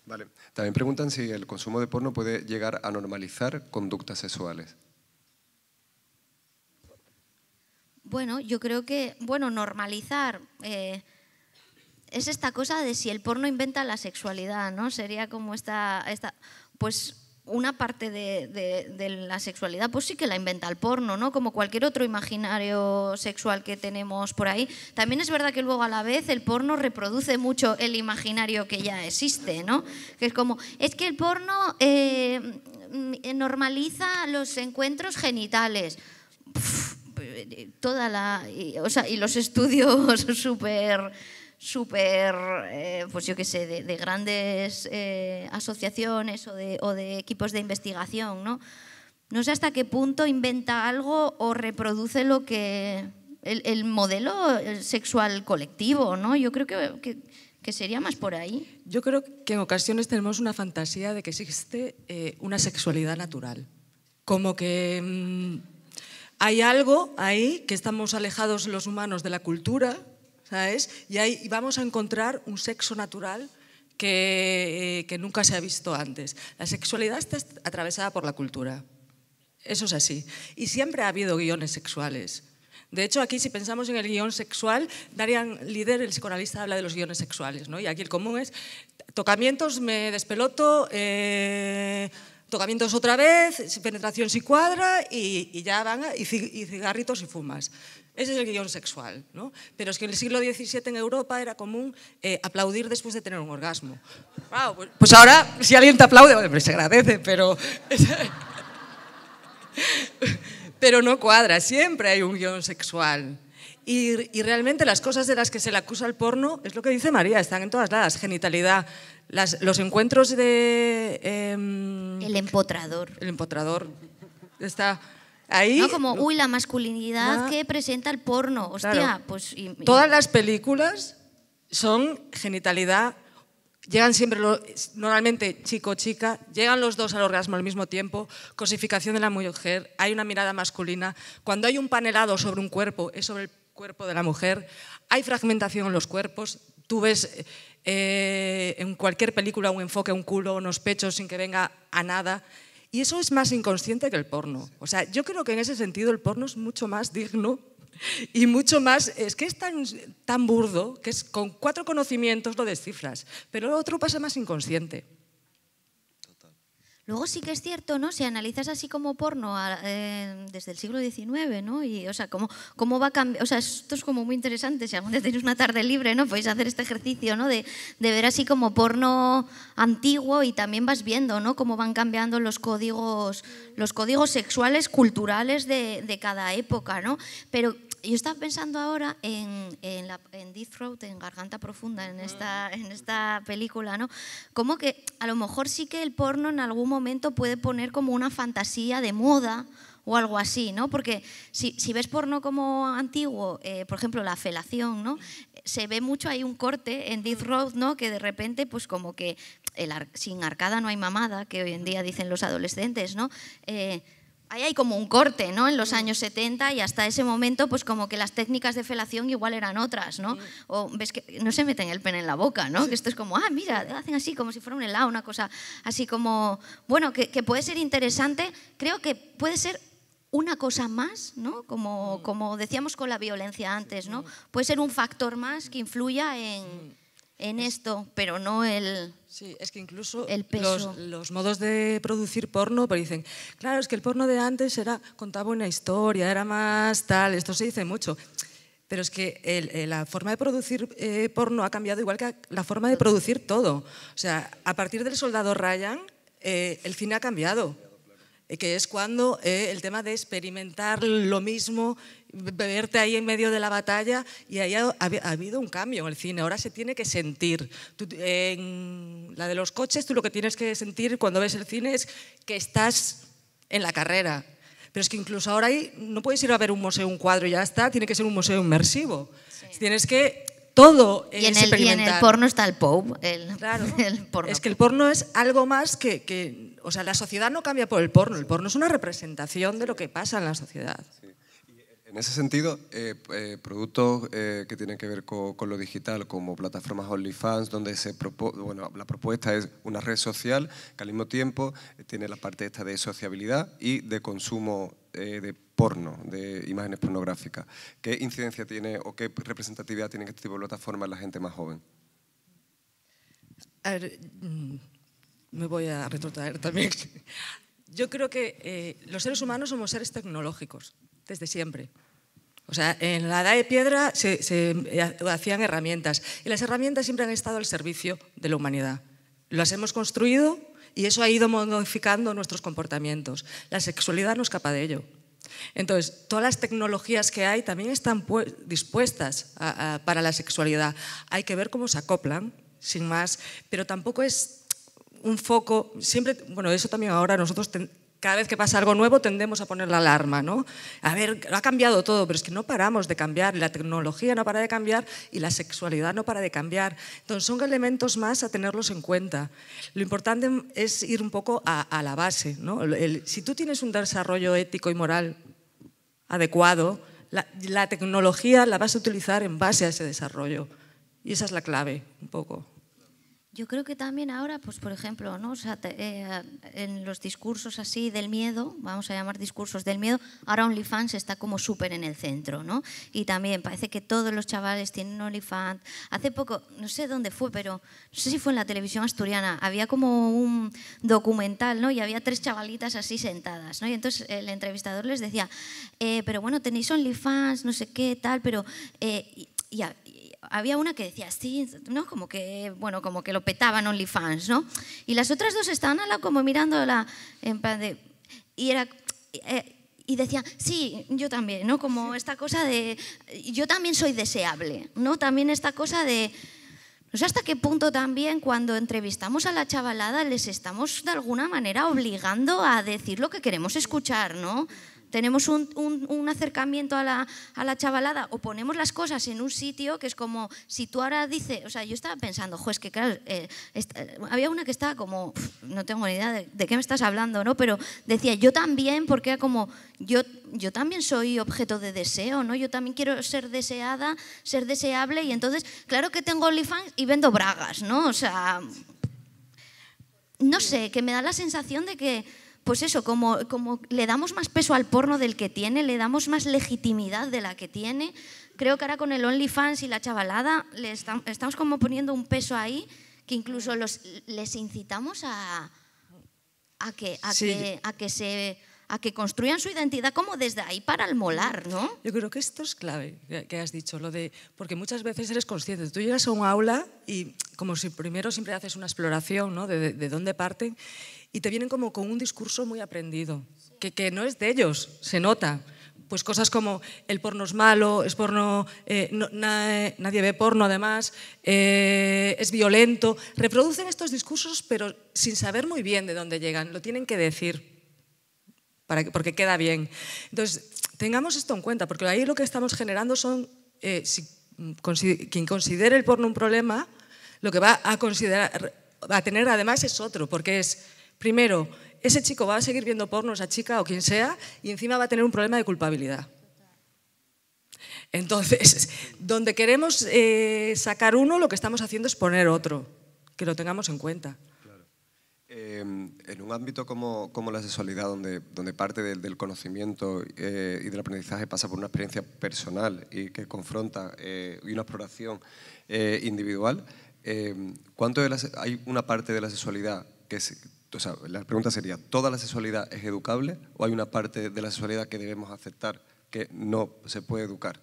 Vale. También preguntan si el consumo de porno puede llegar a normalizar conductas sexuales. Bueno, yo creo que, normalizar es esta cosa de si el porno inventa la sexualidad, ¿no? Sería como pues una parte de la sexualidad, pues sí que la inventa el porno, ¿no? Como cualquier otro imaginario sexual que tenemos por ahí. También es verdad que luego a la vez el porno reproduce mucho el imaginario que ya existe, ¿no? Que es como, es que el porno normaliza los encuentros genitales. Y los estudios súper, pues yo qué sé, de grandes asociaciones o de equipos de investigación, ¿no? No sé hasta qué punto inventa algo o reproduce lo que el modelo sexual colectivo, ¿no? Yo creo que que sería más por ahí. Yo creo que en ocasiones tenemos una fantasía de que existe una sexualidad natural. Como que hay algo ahí que estamos alejados los humanos de la cultura, ¿sabes? Y ahí vamos a encontrar un sexo natural que nunca se ha visto antes. La sexualidad está atravesada por la cultura. Eso es así. Y siempre ha habido guiones sexuales. De hecho, aquí si pensamos en el guión sexual, Darian Lieder, el psicoanalista, habla de los guiones sexuales, ¿no? Y aquí el común es tocamientos, me despeloto, tocamientos otra vez, penetración si cuadra y ya van, y cigarritos y fumas. Ese es el guión sexual, ¿no? Pero es que en el siglo XVII en Europa era común aplaudir después de tener un orgasmo. Wow, pues ahora, si alguien te aplaude, bueno, se agradece, pero no cuadra, siempre hay un guión sexual. Y realmente las cosas de las que se le acusa al porno, es lo que dice María, están en todas las genitalidad, los encuentros de... El empotrador. El empotrador está ahí. No, como, uy, la masculinidad que presenta el porno. Hostia, claro. pues... Todas las películas son genitalidad. Llegan siempre, normalmente chico o chica, llegan los dos al orgasmo al mismo tiempo, cosificación de la mujer, hay una mirada masculina. Cuando hay un panelado sobre un cuerpo, es sobre el cuerpo de la mujer, hay fragmentación en los cuerpos. Tú ves en cualquier película un enfoque, un culo, unos pechos sin que venga a nada. Y eso es más inconsciente que el porno. O sea, yo creo que en ese sentido el porno es mucho más digno y mucho más, es que es tan burdo que es con 4 conocimientos lo descifras, pero lo otro pasa más inconsciente. Luego sí que es cierto, ¿no? Si analizas así como porno desde el siglo XIX, ¿no? Y, o sea, cómo va cambiando. O sea, esto es como muy interesante. Si algún día tenéis una tarde libre, ¿no? Podéis hacer este ejercicio, ¿no? De ver así como porno antiguo y también vas viendo, ¿no? Cómo van cambiando los códigos sexuales, culturales de cada época, ¿no? Pero yo estaba pensando ahora en Deep Throat, en Garganta Profunda, en esta película, ¿no? Como que a lo mejor sí que el porno en algún momento puede poner como una fantasía de moda o algo así, ¿no? Porque si ves porno como antiguo, por ejemplo, la felación, ¿no? Se ve mucho, hay un corte en Deep Throat, ¿no? Que de repente, pues como que sin arcada no hay mamada, que hoy en día dicen los adolescentes, ¿no? Ahí hay como un corte, ¿no? En los años 70 y hasta ese momento pues como que las técnicas de felación igual eran otras, ¿no? O ves que no se meten el pene en la boca, ¿no? Que esto es como, mira, hacen así como si fuera un helado, una cosa así como, bueno, que puede ser interesante, creo que puede ser una cosa más, ¿no? Como decíamos con la violencia antes, ¿no? Puede ser un factor más que influya en esto, pero no el... Sí, es que incluso el peso. Los modos de producir porno, pero dicen, claro, es que el porno de antes contaba una historia, era más tal, esto se dice mucho. Pero es que la forma de producir porno ha cambiado igual que la forma de producir todo. O sea, a partir del Soldado Ryan, el cine ha cambiado. Que es cuando el tema de experimentar lo mismo, beberte ahí en medio de la batalla, y ahí ha habido un cambio en el cine. Ahora se tiene que sentir. En la de los coches, tú lo que tienes que sentir cuando ves el cine es que estás en la carrera. Pero es que incluso ahora no puedes ir a ver un museo, un cuadro y ya está, tiene que ser un museo inmersivo. Sí. Tienes que... Todo y en el porno está el Pope. Claro, el porno. Es que el porno es algo más que... O sea, la sociedad no cambia por el porno es una representación de lo que pasa en la sociedad. Sí. Y en ese sentido, productos que tienen que ver con lo digital, como plataformas OnlyFans, donde la propuesta es una red social que al mismo tiempo tiene la parte esta de sociabilidad y de consumo de porno, de imágenes pornográficas. ¿Qué incidencia tiene o qué representatividad tiene este tipo de plataformas en la gente más joven? A ver, me voy a retrotraer también. Yo creo que los seres humanos somos seres tecnológicos, desde siempre. O sea, en la edad de piedra se hacían herramientas y las herramientas siempre han estado al servicio de la humanidad. Las hemos construido y eso ha ido modificando nuestros comportamientos. La sexualidad no escapa de ello. Entonces, todas las tecnologías que hay también están dispuestas para la sexualidad. Hay que ver cómo se acoplan, sin más, pero tampoco es un foco, siempre, bueno, eso también ahora nosotros cada vez que pasa algo nuevo tendemos a poner la alarma, ¿no? A ver, ha cambiado todo, pero es que no paramos de cambiar, la tecnología no para de cambiar y la sexualidad no para de cambiar. Entonces son elementos más a tenerlos en cuenta. Lo importante es ir un poco a la base, ¿no? Si tú tienes un desarrollo ético y moral adecuado, la tecnología la vas a utilizar en base a ese desarrollo. Y esa es la clave, un poco. Yo creo que también ahora, pues por ejemplo, ¿no? O sea, en los discursos así del miedo, vamos a llamar discursos del miedo, ahora OnlyFans está como súper en el centro, ¿no? Y también parece que todos los chavales tienen OnlyFans. Hace poco, no sé dónde fue, pero no sé si fue en la televisión asturiana, había como un documental, ¿no? Y había 3 chavalitas así sentadas, ¿no? Y entonces el entrevistador les decía, pero bueno, tenéis OnlyFans, no sé qué, tal, pero... había una que decía, sí, ¿no? Como que, bueno, como que lo petaban OnlyFans, ¿no? Y las otras 2 estaban al lado como mirándola en plan de... Y decían, sí, yo también, ¿no? Como esta cosa de... Yo también soy deseable, ¿no? También esta cosa de... No sé hasta qué punto también cuando entrevistamos a la chavalada les estamos de alguna manera obligando a decir lo que queremos escuchar, ¿no? Tenemos un acercamiento a la chavalada o ponemos las cosas en un sitio que es como, si tú ahora dices, o sea, yo estaba pensando, es que claro, había una que estaba como, no tengo ni idea de qué me estás hablando, ¿no? Pero decía, yo también, porque era como, yo también soy objeto de deseo, ¿no? Yo también quiero ser deseada, ser deseable y entonces, claro que tengo OnlyFans y vendo bragas, ¿no? O sea, no sé, que me da la sensación de que pues eso, como le damos más peso al porno del que tiene, le damos más legitimidad de la que tiene, creo que ahora con el OnlyFans y la chavalada estamos como poniendo un peso ahí que incluso les incitamos a que construyan su identidad como desde ahí para el molar, ¿no? Yo creo que esto es clave, que has dicho, porque muchas veces eres consciente. Tú llegas a un aula y como si primero siempre haces una exploración, ¿no? de dónde parten y te vienen como con un discurso muy aprendido, que no es de ellos, se nota. Pues cosas como el porno es malo, es porno, nadie ve porno además, es violento. Reproducen estos discursos pero sin saber muy bien de dónde llegan, lo tienen que decir. Porque queda bien. Entonces, tengamos esto en cuenta, porque ahí lo que estamos generando son, quien considere el porno un problema, lo que va a tener además es otro, porque es, primero, ese chico va a seguir viendo porno, esa chica o quien sea, y encima va a tener un problema de culpabilidad. Entonces, donde queremos sacar uno, lo que estamos haciendo es poner otro, que lo tengamos en cuenta. En un ámbito como la sexualidad, donde parte del conocimiento y del aprendizaje pasa por una experiencia personal y que confronta y una exploración individual, hay una parte de la sexualidad que o sea, la pregunta sería, ¿toda la sexualidad es educable o hay una parte de la sexualidad que debemos aceptar que no se puede educar?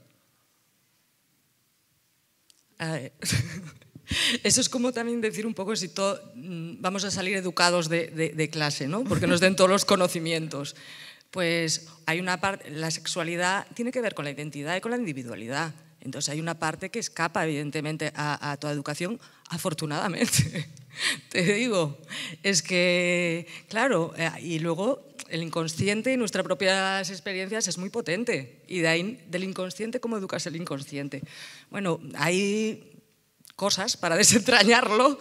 Eso es como también decir un poco si vamos a salir educados de clase, ¿no? Porque nos den todos los conocimientos. Pues hay una parte, la sexualidad tiene que ver con la identidad y con la individualidad. Entonces hay una parte que escapa evidentemente a toda educación, afortunadamente. Te digo, es que, claro, y luego el inconsciente y nuestras propias experiencias es muy potente. Y de ahí, del inconsciente, ¿cómo educas el inconsciente? Bueno, hay cosas para desentrañarlo,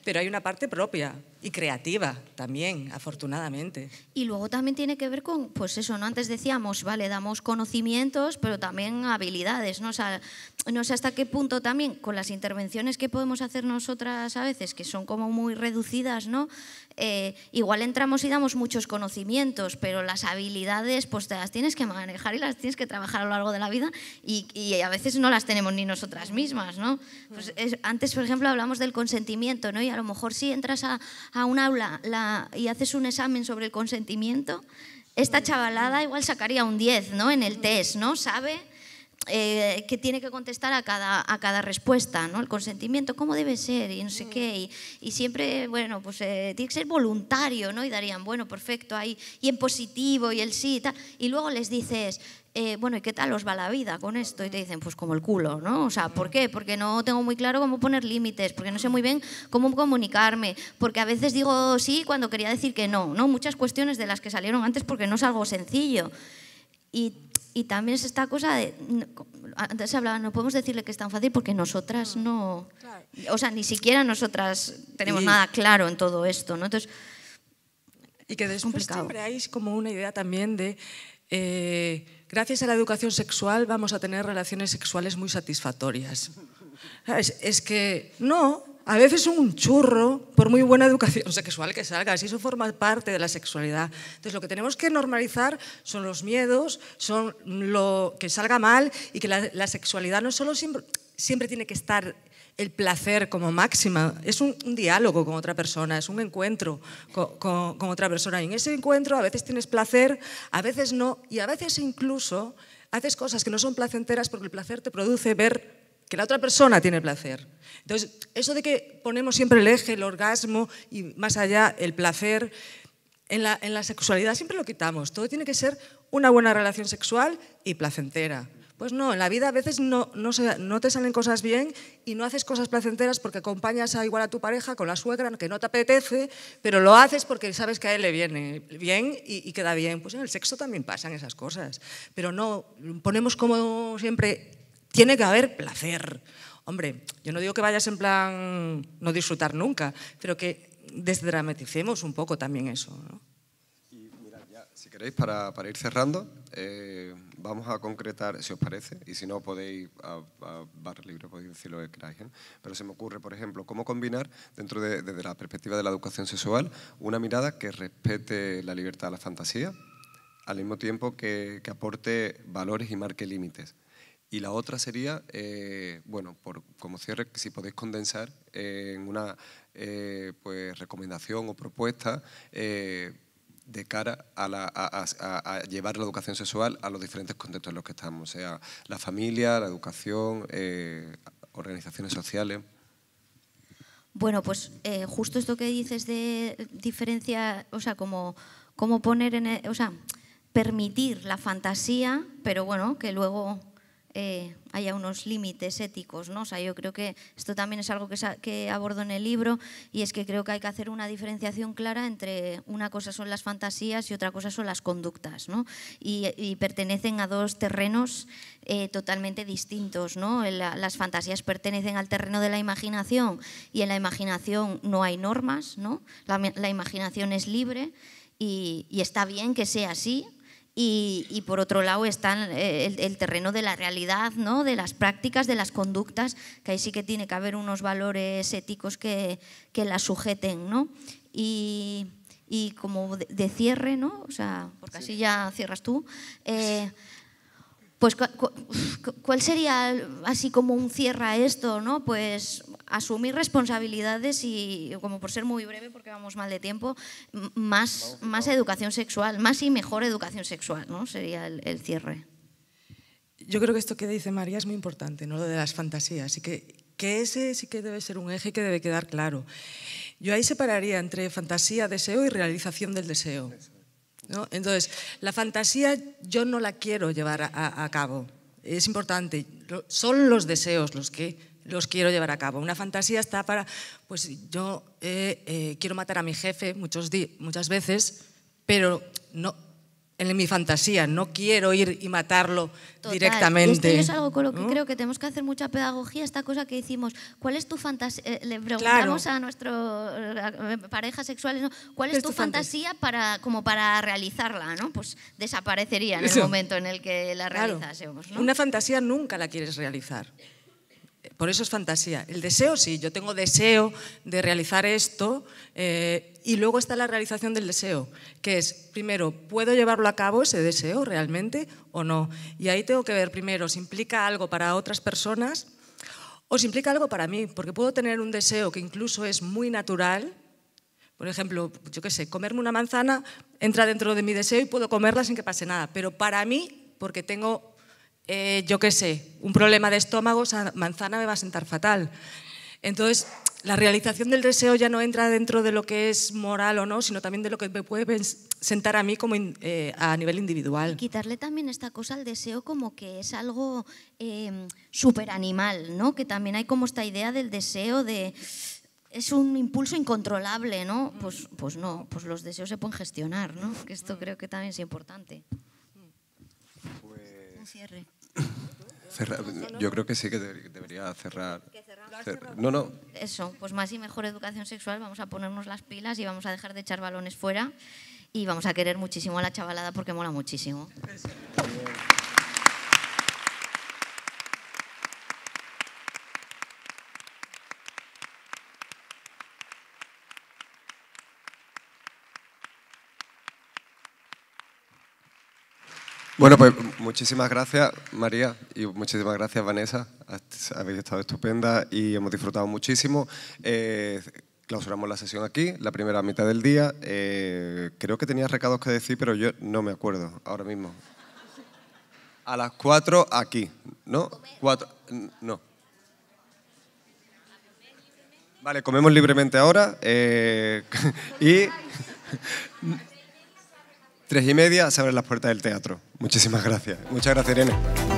pero hay una parte propia y creativa también, afortunadamente. Y luego también tiene que ver con, pues eso, ¿no? Antes decíamos, vale, damos conocimientos, pero también habilidades, ¿no? O sea, no sé hasta qué punto también, con las intervenciones que podemos hacer nosotras a veces, que son como muy reducidas, ¿no? Igual entramos y damos muchos conocimientos, pero las habilidades pues te las tienes que manejar y las tienes que trabajar a lo largo de la vida y a veces no las tenemos ni nosotras mismas, ¿no? Pues antes, por ejemplo, hablamos del consentimiento, ¿no? Y a lo mejor si entras a un aula y haces un examen sobre el consentimiento, esta chavalada igual sacaría un 10, ¿no? En el test, ¿no? Sabe que tiene que contestar a cada respuesta, ¿no? El consentimiento, ¿cómo debe ser? Y no sé qué. Y siempre, bueno, pues tiene que ser voluntario, ¿no? Y darían, bueno, perfecto, ahí, y en positivo, y el sí, y tal. Y luego les dices, bueno, ¿y qué tal os va la vida con esto? Y te dicen, pues como el culo, ¿no? O sea, ¿por qué? Porque no tengo muy claro cómo poner límites, porque no sé muy bien cómo comunicarme, porque a veces digo sí cuando quería decir que no, ¿no? Muchas cuestiones de las que salieron antes porque no es algo sencillo. Y también es esta cosa de, antes se hablaba, no podemos decirle que es tan fácil porque nosotras no, o sea, ni siquiera nosotras tenemos nada claro en todo esto, ¿no? Entonces, y que después complicado. siempre hay como una idea también de, gracias a la educación sexual vamos a tener relaciones sexuales muy satisfactorias. Es que no. A veces un churro, por muy buena educación sexual que salga, si eso forma parte de la sexualidad. Entonces lo que tenemos que normalizar son los miedos, son lo que salga mal y que la sexualidad no solo siempre tiene que estar el placer como máxima, es un diálogo con otra persona, es un encuentro con otra persona. Y en ese encuentro a veces tienes placer, a veces no, y a veces incluso haces cosas que no son placenteras porque el placer te produce ver que la otra persona tiene placer. Entonces, eso de que ponemos siempre el eje, el orgasmo y más allá el placer, en la sexualidad siempre lo quitamos. Todo tiene que ser una buena relación sexual y placentera. Pues no, en la vida a veces no te salen cosas bien y no haces cosas placenteras porque acompañas igual a tu pareja con la suegra, que no te apetece, pero lo haces porque sabes que a él le viene bien y queda bien. Pues en el sexo también pasan esas cosas, pero no, ponemos como siempre, tiene que haber placer. Hombre, yo no digo que vayas en plan no disfrutar nunca, pero que desdramaticemos un poco también eso, ¿no? Y mira, ya, si queréis, para ir cerrando, vamos a concretar, si os parece, y si no podéis, a barra libre, podéis decir lo que queráis, ¿eh? Pero se me ocurre, por ejemplo, cómo combinar, desde la perspectiva de la educación sexual, una mirada que respete la libertad a la fantasía, al mismo tiempo que aporte valores y marque límites. Y la otra sería, bueno, como cierre, si podéis condensar en una pues, recomendación o propuesta de cara a llevar la educación sexual a los diferentes contextos en los que estamos, o sea, la familia, la educación, organizaciones sociales. Bueno, pues justo esto que dices de diferencia, o sea, como poner o sea, permitir la fantasía, pero bueno, que luego haya unos límites éticos, ¿no? O sea, yo creo que esto también es algo que abordo en el libro, y es que creo que hay que hacer una diferenciación clara entre una cosa son las fantasías y otra cosa son las conductas, ¿no? Y pertenecen a dos terrenos totalmente distintos, ¿no? Las fantasías pertenecen al terreno de la imaginación, y en la imaginación no hay normas, ¿no? La imaginación es libre y está bien que sea así. Y por otro lado está el terreno de la realidad, ¿no? De las prácticas, de las conductas, que ahí sí que tiene que haber unos valores éticos que las sujeten, ¿no? Y como de cierre, ¿no? O sea, porque así ya cierras tú. Pues, ¿cuál sería así como un cierre a esto, ¿no? Pues asumir responsabilidades y, como por ser muy breve, porque vamos mal de tiempo, más educación sexual, más y mejor educación sexual, ¿no? Sería el cierre. Yo creo que esto que dice María es muy importante, ¿no? Lo de las fantasías, y que ese sí que debe ser un eje que debe quedar claro. Yo ahí separaría entre fantasía, deseo y realización del deseo, ¿no? Entonces, la fantasía yo no la quiero llevar a cabo. Es importante, son los deseos los que los quiero llevar a cabo. Una fantasía está para, pues yo quiero matar a mi jefe muchas veces, pero no, en mi fantasía no quiero ir y matarlo directamente. Y esto es algo con lo que creo que tenemos que hacer mucha pedagogía, esta cosa que decimos, ¿cuál es tu fantasía? Le preguntamos a nuestras parejas sexuales, ¿no? ¿Cuál es tu fantasía como para realizarla, ¿no? Pues desaparecería en el momento en el que la realizásemos, ¿no? Una fantasía nunca la quieres realizar. Por eso es fantasía. El deseo, sí, yo tengo deseo de realizar esto, y luego está la realización del deseo, que es, primero, ¿puedo llevarlo a cabo ese deseo realmente o no? Y ahí tengo que ver primero si implica algo para otras personas o si implica algo para mí, porque puedo tener un deseo que incluso es muy natural. Por ejemplo, yo qué sé, comerme una manzana entra dentro de mi deseo y puedo comerla sin que pase nada, pero para mí, porque tengo yo qué sé, un problema de estómago, esa manzana me va a sentar fatal. Entonces, la realización del deseo ya no entra dentro de lo que es moral o no, sino también de lo que me puede sentar a mí como a nivel individual. Y quitarle también esta cosa al deseo como que es algo súper animal, ¿no? Que también hay como esta idea del deseo de... Es un impulso incontrolable, ¿no? Pues no, pues los deseos se pueden gestionar, ¿no? Que esto creo que también es importante. Un cierre. Yo creo que sí que debería cerrar. No. Eso, pues más y mejor educación sexual, vamos a ponernos las pilas y vamos a dejar de echar balones fuera y vamos a querer muchísimo a la chavalada porque mola muchísimo. Bueno, pues muchísimas gracias, María, y muchísimas gracias, Vanessa. Habéis estado estupenda y hemos disfrutado muchísimo. Clausuramos la sesión aquí, la primera mitad del día. Creo que tenía recados que decir, pero yo no me acuerdo ahora mismo. A las 4 aquí, ¿no? 4, no. Vale, comemos libremente ahora y 3:30 se abren las puertas del teatro. Muchísimas gracias. Muchas gracias, Irene.